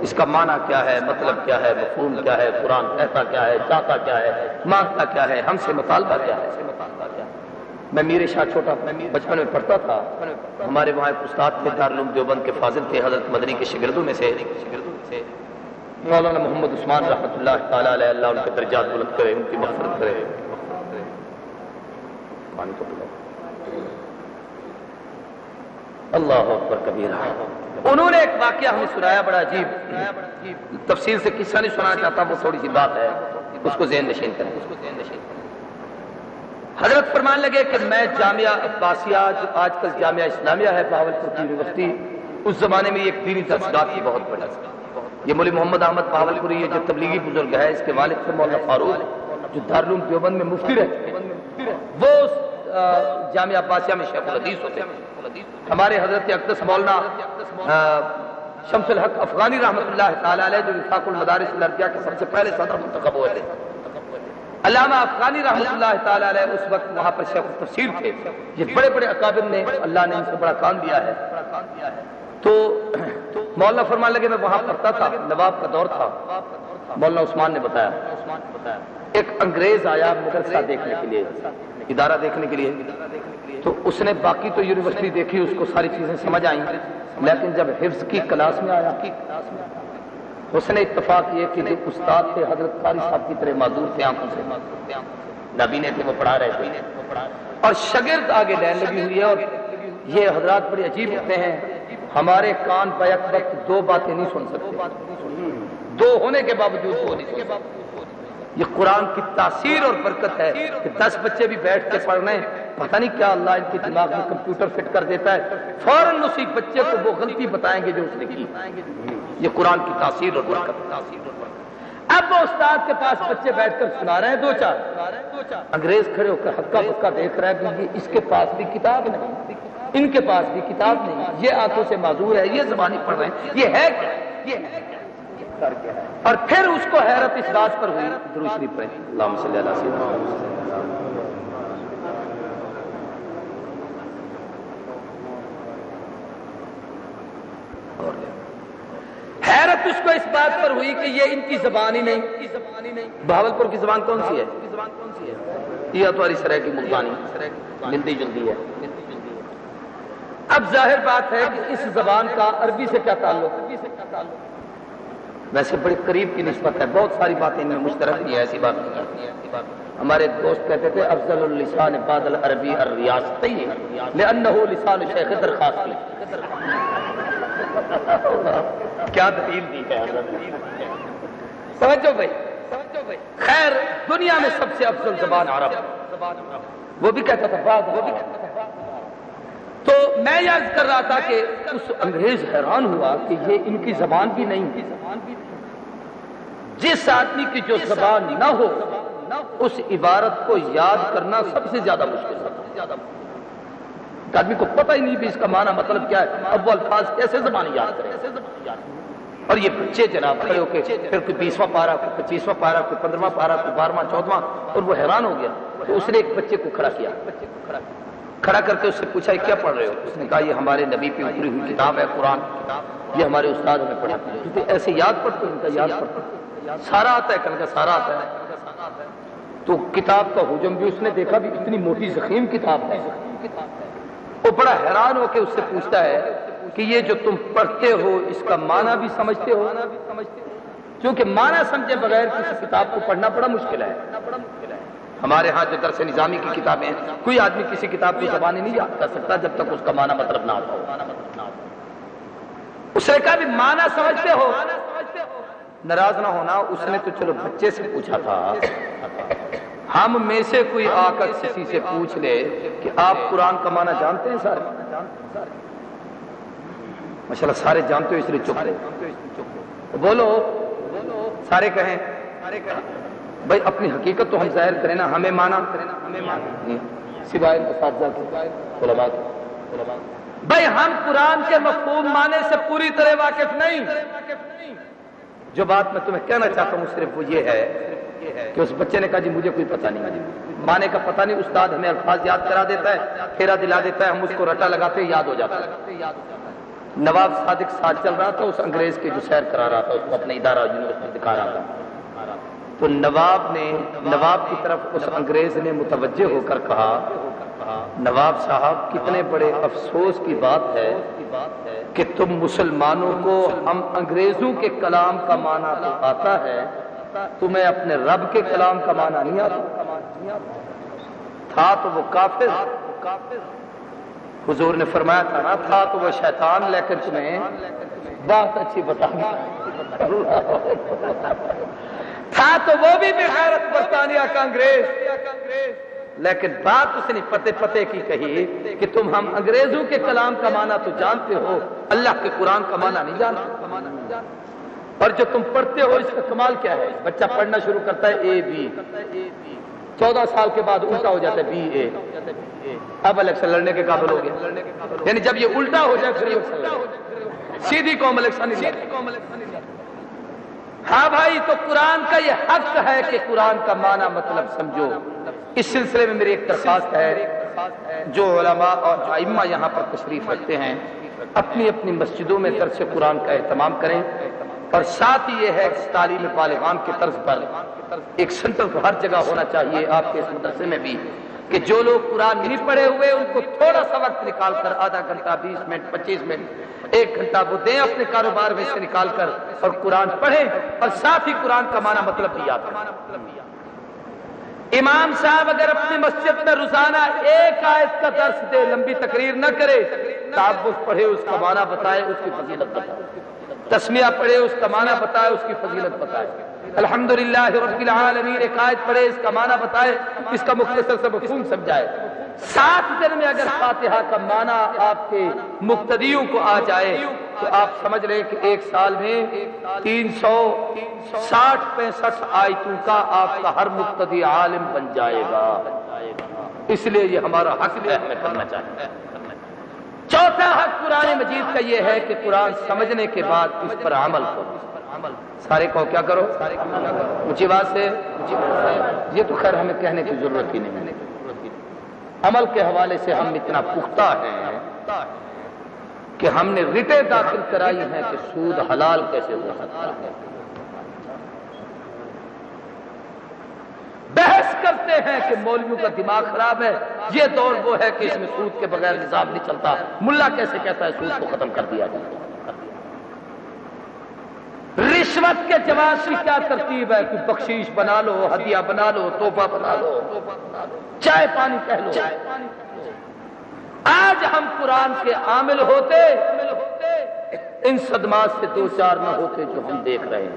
اس کا معنی کیا ہے، مطلب کیا ہے، مفہوم کیا ہے، قرآن کہتا کیا ہے، چاہتا کیا ہے، مانگتا کیا ہے، ہم سے مطالبہ کیا ہے۔ میں میرے شاہ چھوٹا بچپن میں پڑھتا تھا، ہمارے وہاں ایک استاد تھے دارالعلوم دیوبند کے فاضل تھے، حضرت مدنی کے شاگردوں میں سے مولانا محمد عثمان رحمۃ اللہ تعالی علیہ، اللہ ان کے درجات بلند کرے، ان کی مغفرت کرے۔ اللہ اکبر کبیرہ۔ انہوں نے ایک واقعہ ہمیں سنایا بڑا عجیب، تفصیل سے قصہ نہیں سنانا چاہتا، وہ تھوڑی سی بات ہے، اس کو ذہن نشین کریں۔ حضرت فرمان لگے کہ میں جامعہ عباسیہ، جو آج کل جامعہ اسلامیہ ہے بہاولپور کی یونیورسٹی، اس زمانے میں ایک دینی درسگاہ کی بہت بڑی، یہ مولوی محمد احمد بہاولپوری یہ جو تبلیغی بزرگ ہے، اس کے والد تھے مولانا فاروق جو دارالعلوم دیوبند میں مفتی رہتے، وہ جامعہ عباسیہ میں شیخ الحدیث ہوتے ہیں۔ ہمارے حضرت اقدس مولانا شمس الحق افغانی رحمۃ اللہ تعالی علیہ جو وفاق المدارس الاربعہ کے سب سے پہلے صدر منتخب ہوئے تھے، علامہ افغانی رحمۃ اللہ تعالی علیہ اس وقت وہاں پر شیخ التفسیر تھے۔ یہ بڑے بڑے اکابر نے اللہ نے ان سے بڑا کام دیا ہے۔ تو مولانا فرمان لگے میں وہاں پڑھتا تھا، نواب کا دور تھا، مولانا عثمان نے بتایا ایک انگریز آیا مدرسہ دیکھنے کے لیے، ادارہ دیکھنے کے لیے، تو اس نے باقی تو یونیورسٹی دیکھی، اس کو ساری چیزیں سمجھ آئیں، لیکن جب حفظ کی کلاس میں آیا اس نے اتفاق یہ کہ جو استاد تھے حضرت قاری صاحب کی طرح معذور تھے، آنکھوں سے نابینے تھے، وہ پڑھا رہے تھے اور شاگرد آگے لائن لگی ہوئی ہے۔ اور یہ حضرات بڑے عجیب ہوتے ہیں، ہمارے کان بیک وقت دو باتیں نہیں سن سکتے، دو ہونے کے باوجود وہ نہیں سن سکتے۔ یہ قرآن کی تاثیر اور برکت ہے کہ 10 بچے بھی بیٹھ کے پڑھ رہے ہیں، پتہ نہیں کیا اللہ ان کے دماغ میں کمپیوٹر فٹ کر دیتا ہے، فوراً اسی بچے کو وہ غلطی بتائیں گے جو اس نے کی۔ یہ قرآن کی تاثیر اور برکت۔ اب وہ استاد کے پاس بچے بیٹھ کر سنا رہے ہیں، دو چار انگریز کھڑے ہو کر ہکا بکا دیکھ رہا ہے کہ یہ اس کے پاس بھی کتاب نہیں، ان کے پاس بھی کتاب نہیں، یہ آنکھوں سے معذور ہے، یہ زبانی پڑھ رہے ہیں، یہ ہے کیا؟ اور پھر اس کو حیرت اس بات پر ہوئی، درود شریف پڑھیں اللہم صلی اللہ علیہ وسلم۔ حیرت اس کو اس بات پر ہوئی کہ یہ ان کی زبان ہی نہیں۔ بہاولپور کی زبان کون سی ہے؟ یہ اتواری سرائے کی ملتانی، ملتی جلدی ہے۔ اب ظاہر بات ہے کہ اس زبان کا عربی سے کیا تعلق؟ ویسے بڑی قریب کی نسبت ہے، بہت ساری باتیں ان میں مشترک ہیں، ایسی بات نہیں ہے۔ ہمارے ایک دوست کہتے تھے افضل اللسان بعد العربی الریاستی لانہ لسان شیخ درخاستی۔ کیا دلیل دی ہے حضرت، سمجھو بھائی۔ خیر دنیا میں سب سے افضل زبان عرب، وہ بھی کہتا تھا بعد، وہ بھی کہتا تھا۔ تو میں یہ عرض کر رہا تھا کہ اس انگریز حیران ہوا کہ یہ ان کی زبان بھی نہیں۔ جس آدمی کی جو زبان نہ ہو اس عبارت کو یاد کرنا سب سے زیادہ مشکل ہے۔ آدمی کو پتہ ہی نہیں بھی اس کا معنی مطلب کیا ہے، اب وہ الفاظ کیسے زبان یاد کرے۔ اور یہ بچے جناب کھڑے ہو کے پھر کوئی 20واں پارا، کوئی 25واں پارا، کوئی 15واں پارا، کوئی 12واں 14واں، اور وہ حیران ہو گیا۔ تو اس نے ایک بچے کو کھڑا کیا، کھڑا کر کے اس سے پوچھا یہ کیا پڑھ رہے ہو؟ اس نے کہا یہ ہمارے نبی پہ اتری ہوئی کتاب ہے قرآن، یہ ہمارے استاد ہمیں پڑھاتے ہیں۔ تو ایسے یاد پڑھتے ان کا یاد پڑھتے سارا آتا ہے، کہنے کا سارا آتا ہے۔ تو کتاب کا حجم بھی اس نے دیکھا بھی اتنی موٹی ضخیم کتاب ہے۔ وہ بڑا حیران ہو کے اس سے پوچھتا ہے کہ یہ جو تم پڑھتے ہو اس کا معنی بھی سمجھتے ہو؟ کیونکہ معنی سمجھے بغیر کسی کتاب کو پڑھنا بڑا مشکل ہے۔ ہمارے ہاں جو درس نظامی کی کتابیں ہیں، کوئی آدمی کسی کتاب کی زبانی نہیں یاد کر سکتا جب تک اس کا معنی مطلب نہ ہو۔ اس نے کہا بھی معنی سمجھتے ہو؟ ناراض نہ ہونا، اس نے تو چلو بچے سے پوچھا تھا، ہم میں سے کوئی آ کر کسی سے پوچھ لے کہ آپ قرآن کا معنی جانتے ہیں؟ سارے ماشاءاللہ سارے جانتے ہو، اس لیے چپ رہے۔ بولو، سارے کہیں بھائی اپنی حقیقت تو ہم ظاہر کریں نا، ہمیں مانا سوائے اساتذہ کے، علماء کے۔ بھائی ہم قرآن کے مفہوم معنی سے پوری طرح واقف نہیں۔ جو بات میں تمہیں کہنا چاہتا ہوں صرف وہ یہ ہے کہ اس بچے نے کہا جی مجھے کوئی پتہ نہیں، معنی کا پتہ نہیں، استاد ہمیں الفاظ یاد کرا دیتا ہے، پھیرا دلا دیتا ہے، ہم اس کو رٹا لگاتے یاد ہو جاتا ہے۔ نواب صادق ساتھ چل رہا تھا، اس انگریز کے جو سیر کرا رہا تھا، اس کو اپنا ادارہ یونیورسٹی دکھا رہا تھا۔ تو نواب کی طرف اس انگریز نے متوجہ ہو کر کہا، نواب صاحب کتنے بڑے افسوس کی بات ہے کہ تم مسلمانوں کو ہم انگریزوں کے کلام کا معنی تو آتا ہے، تمہیں اپنے رب کے کلام کا معنی نہیں آتا۔ تھا تو وہ کافر، حضور نے فرمایا تھا نا، تھا تو وہ شیطان لیکن تمہیں بات اچھی بتا گیا۔ تھا تو وہ بھی بغیرت برطانیہ کا انگریز، لیکن بات اس نے پتے کی کہی کہ تم ہم انگریزوں کے کلام کا معنی تو جانتے ہو، اللہ کے قرآن کا معنی نہیں جانتے۔ اور جو تم پڑھتے ہو اس کا کمال کیا ہے؟ بچہ پڑھنا شروع کرتا ہے اے بی، 14 سال کے بعد الٹا ہو جاتا ہے بی اے، اب الیکشن لڑنے کے قابل ہو گیا۔ یعنی جب یہ الٹا ہو جائے پھر سیدھی قوم الیکشن نہیں لڑتی۔ ہاں بھائی، تو قرآن کا یہ حق ہے کہ قرآن کا معنی مطلب سمجھو۔ اس سلسلے میں میری ایک درخواست ہے، جو علماء اور ائمہ یہاں پر تشریف رکھتے ہیں اپنی اپنی مسجدوں میں درس قرآن کا اہتمام کریں، اور ساتھ ہی یہ ہے کہ تعلیم بالغان کی طرز پر ایک سنٹر ہر جگہ ہونا چاہیے، آپ کے اس مدرسے میں بھی، کہ جو لوگ قرآن نہیں پڑھے ہوئے ان کو تھوڑا سا وقت نکال کر آدھا گھنٹہ 20 منٹ 25 منٹ 1 گھنٹہ وہ دیں اپنے کاروبار میں سے نکال کر اور قرآن پڑھیں، اور ساتھ ہی قرآن کا معنی مطلب بھی یاد کریں۔ امام صاحب اگر اپنی مسجد میں روزانہ ایک آیت کا درس دے، لمبی تقریر نہ کرے، تحفظ پڑھے اس کا معنی بتائے، اس کی فضیلت بتائے، تسمیہ پڑھے اس کا معنی بتائے، اس کی فضیلت بتائے، الحمدللہ رب العالمین ایک آیت پڑھے اس کا معنی بتائے، اس کا مختصر سے مفہوم سمجھائے۔ 7 دن میں اگر فاتحہ کا معنی آپ کے مقتدیوں کو آ جائے تو آپ سمجھ لیں کہ ایک سال میں 360-65 آیتوں کا آپ کا ہر مقتدی عالم بن جائے گا۔ اس لیے یہ ہمارا حق ہے، ہمیں کرنا چاہیے۔ چوتھا حق قرآن مجید کا یہ ہے کہ قرآن سمجھنے کے بعد اس پر عمل کرو۔ سارے کو کیا کرو؟ اونچی بات سے، یہ تو خیر ہمیں کہنے کی ضرورت ہی نہیں ہے۔ عمل کے حوالے سے ہم اتنا پختہ ہیں کہ ہم نے رٹیں داخل کرائی ہیں کہ سود حلال کیسے ہو سکتا ہے، بحث کرتے ہیں کہ مولویوں کا دماغ خراب ہے، یہ دور وہ ہے کہ اس میں سود کے بغیر نظام نہیں چلتا، ملا کیسے کہتا ہے سود کو ختم کر دیا جائے۔ رشوت کے جواز کی کیا ترتیب ہے؟ کوئی بخشیش بنا لو، ہدیہ بنا لو، تحفہ بنا لو، چائے پانی کہہ لو۔ آج ہم قرآن کے عامل ہوتے ان صدمات سے 2-4 نہ ہوتے جو ہم دیکھ رہے ہیں۔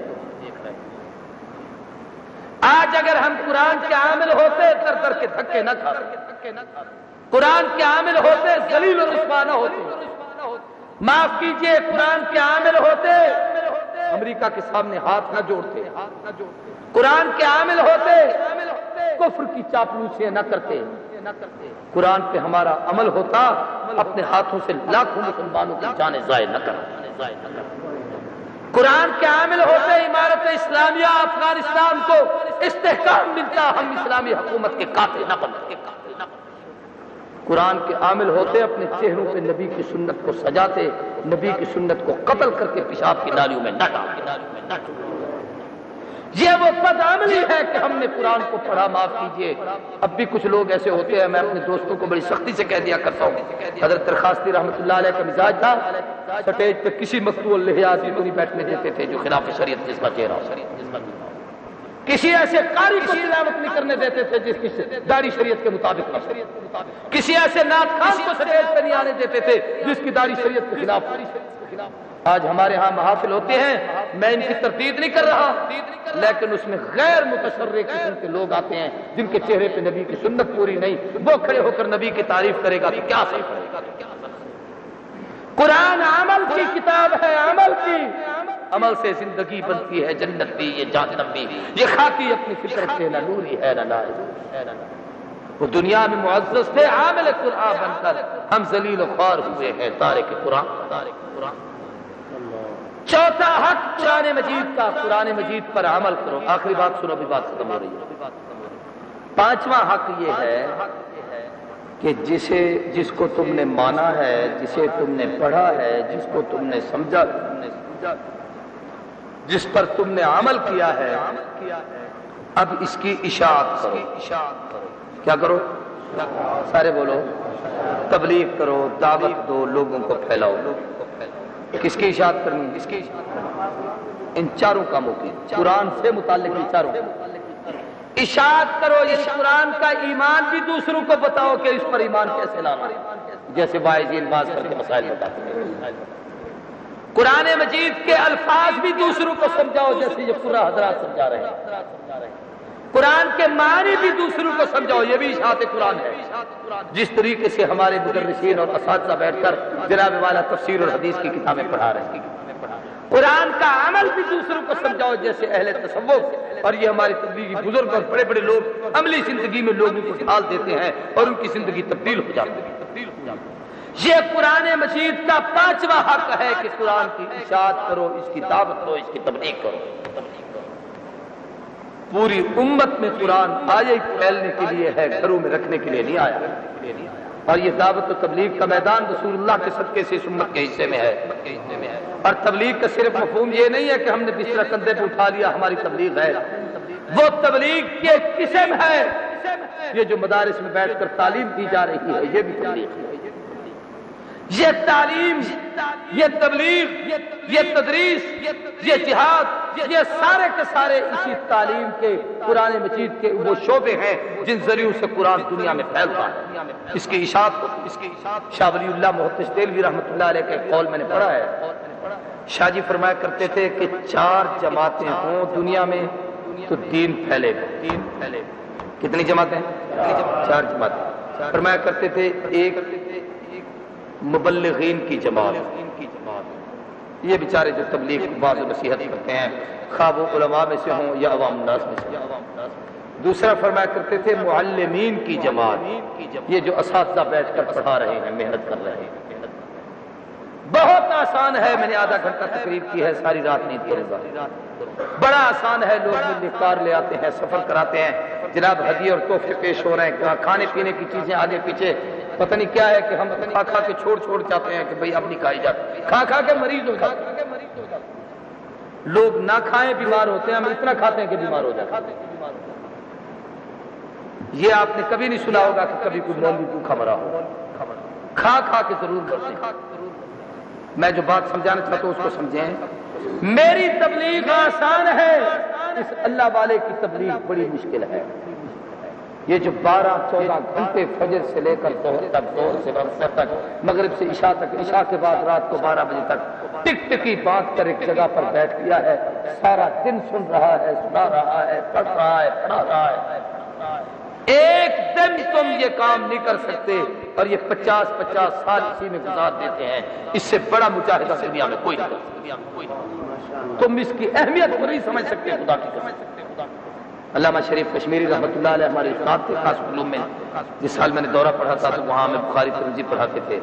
آج اگر ہم قرآن کے عامل ہوتے در کے دھکے نہ کھاتے، قرآن کے عامل ہوتے ذلیل و رسوا نہ ہوتے، معاف کیجئے قرآن کے عامل ہوتے امریکہ کے سامنے ہاتھ نہ جوڑتے، قرآن کے عامل ہوتے کفر کی چاپلوسیاں نہ کرتے، قرآن پہ ہمارا عمل ہوتا اپنے ہاتھوں سے لاکھوں مسلمانوں کی جانیں ضائع نہ کرتے۔ قرآن کے عامل ہوتے عمارت اسلامیہ افغانستان کو استحکام ملتا، ہم اسلامی حکومت کے قاتل نہ بنتے۔ قرآن کے عامل ہوتے اپنے چہروں پہ نبی کی سنت کو سجاتے، نبی کی سنت کو قتل کر کے پیشاب کی نالیوں میں نہ ڈالتے۔ یہ وہ بدعملی ہے کہ ہم نے قرآن کو پڑھا، معاف کیجئے اب بھی کچھ لوگ ایسے ہوتے ہیں، میں اپنے دوستوں کو بڑی سختی سے کہہ دیا کرتا ہوں، حضرت درخواستی رحمۃ اللہ علیہ کا مزاج تھا، سٹیج پہ کسی مقتول اللحیہ آدمی کو نہیں بیٹھنے دیتے تھے جو خلاف شریعت جس کا چہرہ ہو، کسی ایسے قاری کو تلاوت نہیں کرنے دیتے تھے جس کی داڑھی شریعت کے مطابق نہ ہو، کسی ایسے نعت خان کو سٹیج پہ نہیں آنے دیتے تھے جس کی داڑھی شریعت کے خلاف۔ آج ہمارے ہاں محافل ہوتے ہیں، میں ان کی تردید نہیں کر رہا، لیکن اس میں غیر متشرع قسم کے لوگ آتے ہیں جن کے چہرے پہ نبی کی سنت پوری نہیں، وہ کھڑے ہو کر نبی کی تعریف کرے گا تو کیا اثر پڑے گا؟ قرآن عمل کی کتاب ہے، عمل کی، عمل سے زندگی بنتی ہے، جنت بھی، یہ جہنم بھی، یہ خاکی اپنی فطرت سے نہ نوری ہے نہ نائب۔ وہ دنیا میں معزز تھے عامل قرآن بن کر، ہم ذلیل و خوار ہوئے ہیں تارک قرآن۔ چوتھا حق قرآن مجید کا، قرآن مجید پر عمل کرو۔ آخری بات سنو، بھی بات ختم ہو رہی ہے۔ پانچواں حق یہ ہے کہ جس کو تم نے مانا ہے، جسے تم نے پڑھا ہے، جس کو تم نے سمجھا، جس پر تم نے عمل کیا ہے، اب اس کی اشاعت کرو۔ کیا کرو؟ سارے بولو، تبلیغ کرو، دعوت دو، لوگوں کو پھیلاؤ۔ کس کی اشاعت کرنی؟ ان چاروں کاموں کی، قرآن سے متعلق ان چاروں اشاعت کرو۔ اس قرآن کا ایمان بھی دوسروں کو بتاؤ کہ اس پر ایمان کیسے لانا، جیسے واعظین باز کر کے مسائل بتاتے ہیں۔ قرآن مجید کے الفاظ بھی دوسروں کو سمجھاؤ جیسے یہ قرآن حضرات سمجھا رہے ہیں۔ قرآن کے معنی بھی دوسروں کو سمجھاؤ، یہ بھی اشاعت قرآن ہے۔ جس طریقے سے ہمارے مدرسین اور اساتذہ بیٹھ کر جناب والا تفسیر اور حدیث کی کتابیں پڑھا رہے ہیں، قرآن کا عمل بھی دوسروں کو سمجھاؤ جیسے اہل تصوف اور یہ ہمارے تبلیغی بزرگ اور بڑے بڑے لوگ عملی زندگی میں لوگوں کو ڈھال دیتے ہیں اور ان کی زندگی تبدیل ہو جاتی ہے۔ یہ قرآن مجید کا پانچواں حق ہے کہ قرآن کی اشاعت کرو، اس کی دعوت دو، اس کی تبلیغ کرو۔ پوری امت میں قرآن آیا ہی پھیلنے کے لیے ہے، گھروں میں رکھنے کے لیے نہیں آیا، اور یہ دعوت و تبلیغ کا میدان رسول اللہ کے صدقے سے اس امت کے حصے میں ہے۔ اور تبلیغ کا صرف مفہوم یہ نہیں ہے کہ ہم نے بستر کندھے پہ اٹھا لیا ہماری تبلیغ ہے، وہ تبلیغ کی ایک قسم ہے، یہ جو مدارس میں بیٹھ کر تعلیم دی جا رہی ہے یہ بھی تبلیغ ہے۔ یہ تعلیم، یہ تبلیغ، یہ تدریس، یہ جہاد، یہ سارے کے سارے اسی تعلیم کے قرآن مجید کے وہ شعبے ہیں جن ذریعوں سے قرآن دنیا میں پھیلتا ہے۔ اس کی اشاعت شاہ ولی اللہ محدث دہلوی رحمۃ اللہ علیہ کے قول میں نے پڑھا ہے، شاہ جی فرمایا کرتے تھے کہ 4 جماعتیں ہوں دنیا میں تو دین پھیلے گا۔ کتنی جماعتیں؟ 4 جماعتیں۔ فرمایا کرتے تھے ایک مبلغین کی جماعت، یہ بیچارے جو تبلیغ بعض نصیحت کرتے ہیں، خواہ وہ علماء میں سے ہوں یا عوام الناس میں سے ہوں۔ دوسرا فرمایا کرتے تھے معلمین کی جماعت، یہ جو اساتذہ بیٹھ کر پڑھا رہے ہیں، محنت کر رہے ہیں۔ بہت آسان ہے، میں نے آدھا گھنٹہ تقریر کی ہے، ساری رات نہیں کروں گا۔ بڑا آسان ہے، لوگ مجھے کار لے آتے ہیں، سفر کراتے ہیں، جناب ہدیے اور تحفے پیش ہو رہے ہیں، کھانے پینے کی چیزیں آگے پیچھے، پتہ نہیں کیا ہے کہ ہم کھا کھا کے چھوڑ چاہتے ہیں کہ بھئی اب نہیں کھائی جاتی، کھا کھا کے مریض ہو جاتے ہیں۔ لوگ نہ کھائیں بیمار ہوتے ہیں، ہم اتنا کھاتے ہیں کہ بیمار ہو جاتے ہیں۔ یہ آپ نے کبھی نہیں سنا ہوگا کہ کبھی کوئی مولوی بھوکا مرا ہو، کھا کھا کے ضرور مرتے ہیں۔ میں جو بات سمجھانا چاہتا ہوں اس کو سمجھیں۔ میری تبلیغ آسان ہے، اس اللہ والے کی تبلیغ بڑی مشکل ہے۔ یہ جو 12-14 گھنٹے فجر سے لے کر ظہر تک، ظہر سے عصر تک، مغرب سے عشاء تک، عشاء کے بعد رات کو 12 بجے تک ٹک ٹکی باندھ کر ایک جگہ پر بیٹھ گیا ہے، سارا دن سن رہا ہے، سنا رہا ہے، پڑھ رہا ہے، پڑھا رہا ہے۔ ایک دن تم یہ کام نہیں کر سکتے اور یہ 50 سال اسی میں گزار دیتے ہیں، اس سے بڑا مجاہدہ دنیا میں کوئی نہیں۔ تم اس کی اہمیت کو نہیں سمجھ سکتے، خدا کی قسم۔ علامہ شریف کشمیری رحمۃ اللہ علیہ ہمارے استاد تھے خاص علوم میں، جس سال میں نے دورہ پڑھا تھا تو وہاں میں بخاری ترمذی پڑھاتے تھے۔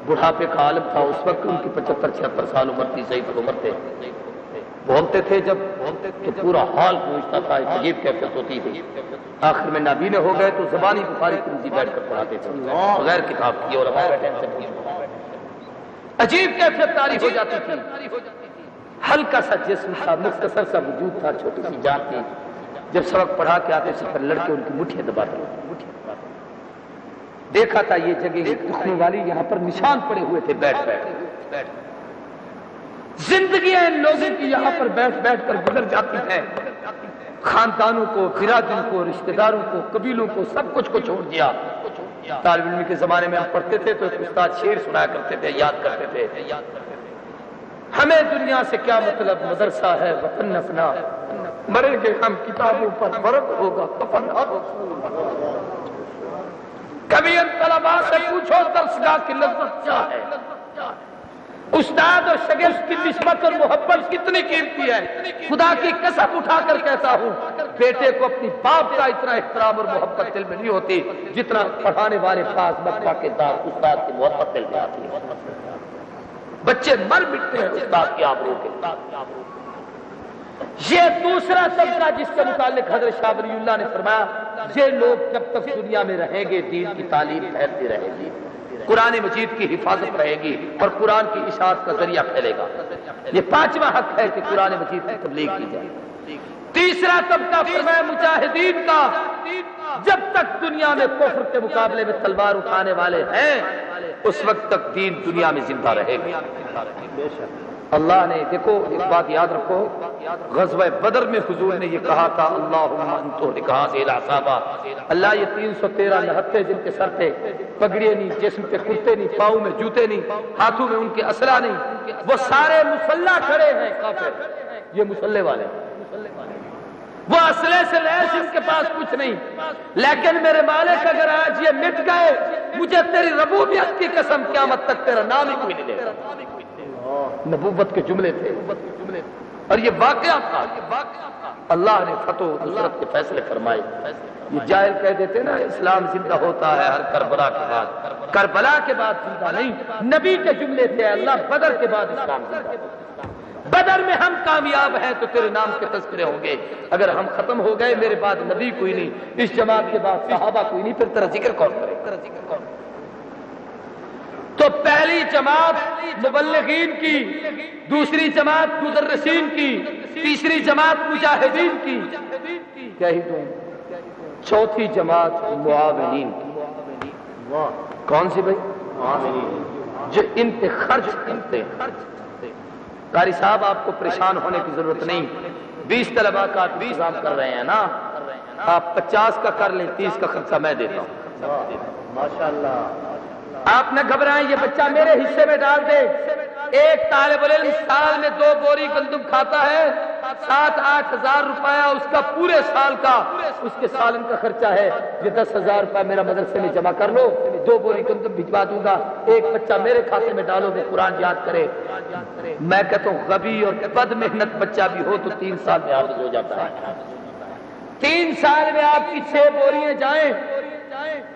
بڑھاپے کا عالم تھا اس وقت، ان کی 75-76 سال عمر تھی، صحیح عمر تھے، بولتے تھے جب کہ پورا حال گونجتا تھا، ایک عجیب کیفیت ہوتی تھی۔ آخر میں نابینا ہو گئے تو زبانی بخاری ترمذی بیٹھ کر پڑھاتے تھے بغیر کتاب کی، اور عجیب کیفیت طاری ہو جاتی تھی۔ ہلکا سا جسم تھا، مختصر سا وجود تھا، چھوٹی سی جان تھی۔ جب سبق پڑھا کے آتے تھے لڑکے ان کی مٹھیاں دباتے تھے۔ دیکھا تھا یہ جگہ دکھنے والی، یہاں پر نشان پڑے ہوئے تھے بیٹھ بیٹھ، زندگیاں ان لوگوں کی یہاں پر بیٹھ بیٹھ کر گزر جاتی ہیں۔ خاندانوں کو، برادریوں کو، رشتہ داروں کو، قبیلوں کو، سب کچھ کو چھوڑ دیا۔ طالب علم کے زمانے میں ہم پڑھتے تھے تو ایک استاد شعر سنایا کرتے تھے، یاد کرتے تھے، ہمیں دنیا سے کیا مطلب، مدرسہ ہے وطن اپنا، مریں گے ہم کتابوں پر، فرق ہوگا کفن ہوگا۔ کبھی ان طلباء سے پوچھو درسگاہ کی لذت کیا ہے، استاد اور شاگرد کی نسبت اور محبت کتنی قیمتی ہے۔ خدا کی قسم اٹھا کر کہتا ہوں، بیٹے کو اپنی باپ کا اتنا احترام اور محبت دل میں نہیں ہوتی جتنا پڑھانے والے پاس مکہ کے دار استاد کی محبت دل میں آتی ہے۔ بچے مر مٹتے ہیں استاد کی آبرو کے۔ یہ دوسرا طبقہ جس کے متعلق حضرت شاہ ولی اللہ نے فرمایا، یہ لوگ جب تک دنیا میں رہیں گے دین کی تعلیم پھیلتی رہے گی، قرآن مجید کی حفاظت رہے گی اور قرآن کی اشاعت کا ذریعہ پھیلے گا۔ یہ پانچواں حق ہے کہ قرآن مجید کی تبلیغ کی جائے۔ تیسرا طبقہ فرمایا مجاہدین کا، جب تک دنیا میں کفر کے مقابلے میں تلوار اٹھانے والے ہیں اس وقت تک دین دنیا میں زندہ رہے گا۔ اللہ نے دیکھو ایک بات یاد رکھو، غزوہ بدر میں حضور نے یہ کہا تھا اللہم انتہلک ہذہ العصابہ، اللہ یہ 313 نہتے جن کے سر پہ پگڑیاں نہیں، جسم پہ کرتے نہیں، پاؤں میں جوتے نہیں، ہاتھوں میں ان کے اسلحہ نہیں، وہ سارے مسلح کھڑے ہیں کافر، یہ مسلح والے، وہ اسلحے سے لیس ان کے پاس کچھ نہیں، لیکن میرے مالک اگر آج یہ مٹ گئے مجھے تیری ربوبیت کی قسم قیامت تک تیرا نام ہی کوئی نہیں لے گا۔ نبوت کے جملے تھے اور یہ واقعہ تھا۔ اللہ نے فتح و نصرت کے فیصلے فرمائے۔ یہ جاہل کہہ دیتے نا اسلام زندہ ہوتا ہے ہر کربلا کے بعد، کربلا کے بعد زندہ نہیں، نبی کے جملے تھے، اللہ بدر کے بعد اسلام زندہ ہوتا۔ بدر میں ہم کامیاب ہیں تو تیرے نام کے تذکرے ہوں گے، اگر ہم ختم ہو گئے میرے بعد نبی کوئی نہیں، اس جماعت کے بعد صحابہ کوئی نہیں، پھر تیرا ذکر کون کرے؟ تو پہلی جماعت مبلغین کی، دوسری جماعت مدرسین کی، تیسری جماعت مجاہدین کی، کیا ہی دوں، چوتھی جماعت معاونین کی۔ کون سی بھائی؟ معاونین، جو ان پہ خرچ کرتے ہیں۔ قاری صاحب آپ کو پریشان ہونے کی ضرورت نہیں، 20 طلباء کا آپ انتظام کر رہے ہیں نا، آپ 50 کا کر لیں، 30 کا خرچہ میں دیتا ہوں۔ ماشاءاللہ آپ نہ گھبرائیں، یہ بچہ میرے حصے میں ڈال دے۔ ایک طالب علم سال میں 2 بوری گندم کھاتا ہے، 7-8 ہزار روپیہ اس کا پورے سال کا، اس کے سالن کا خرچہ ہے۔ یہ 10 ہزار روپیہ میرا مدرسے میں جمع کر لو، 2 بوری گندم بھجوا دوں گا، ایک بچہ میرے کھاتے میں ڈالو وہ قرآن یاد کرے۔ میں کہتا ہوں غبی اور بد محنت بچہ بھی ہو تو 3 سال میں حافظ ہو جاتا ہے۔ 3 سال میں آپ کی 6 بوریاں جائیں،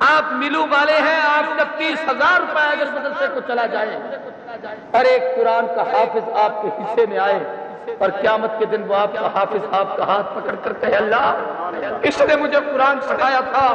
آپ ملو والے ہیں، آپ کا 30 ہزار روپے اگر مدرسے کو چلا جائے، ہر ایک قرآن کا حافظ آپ کے حصے میں آئے اور قیامت کے دن وہ آپ کا حافظ آپ کا ہاتھ پکڑ کر کہے اللہ اس نے مجھے قرآن سکھایا تھا،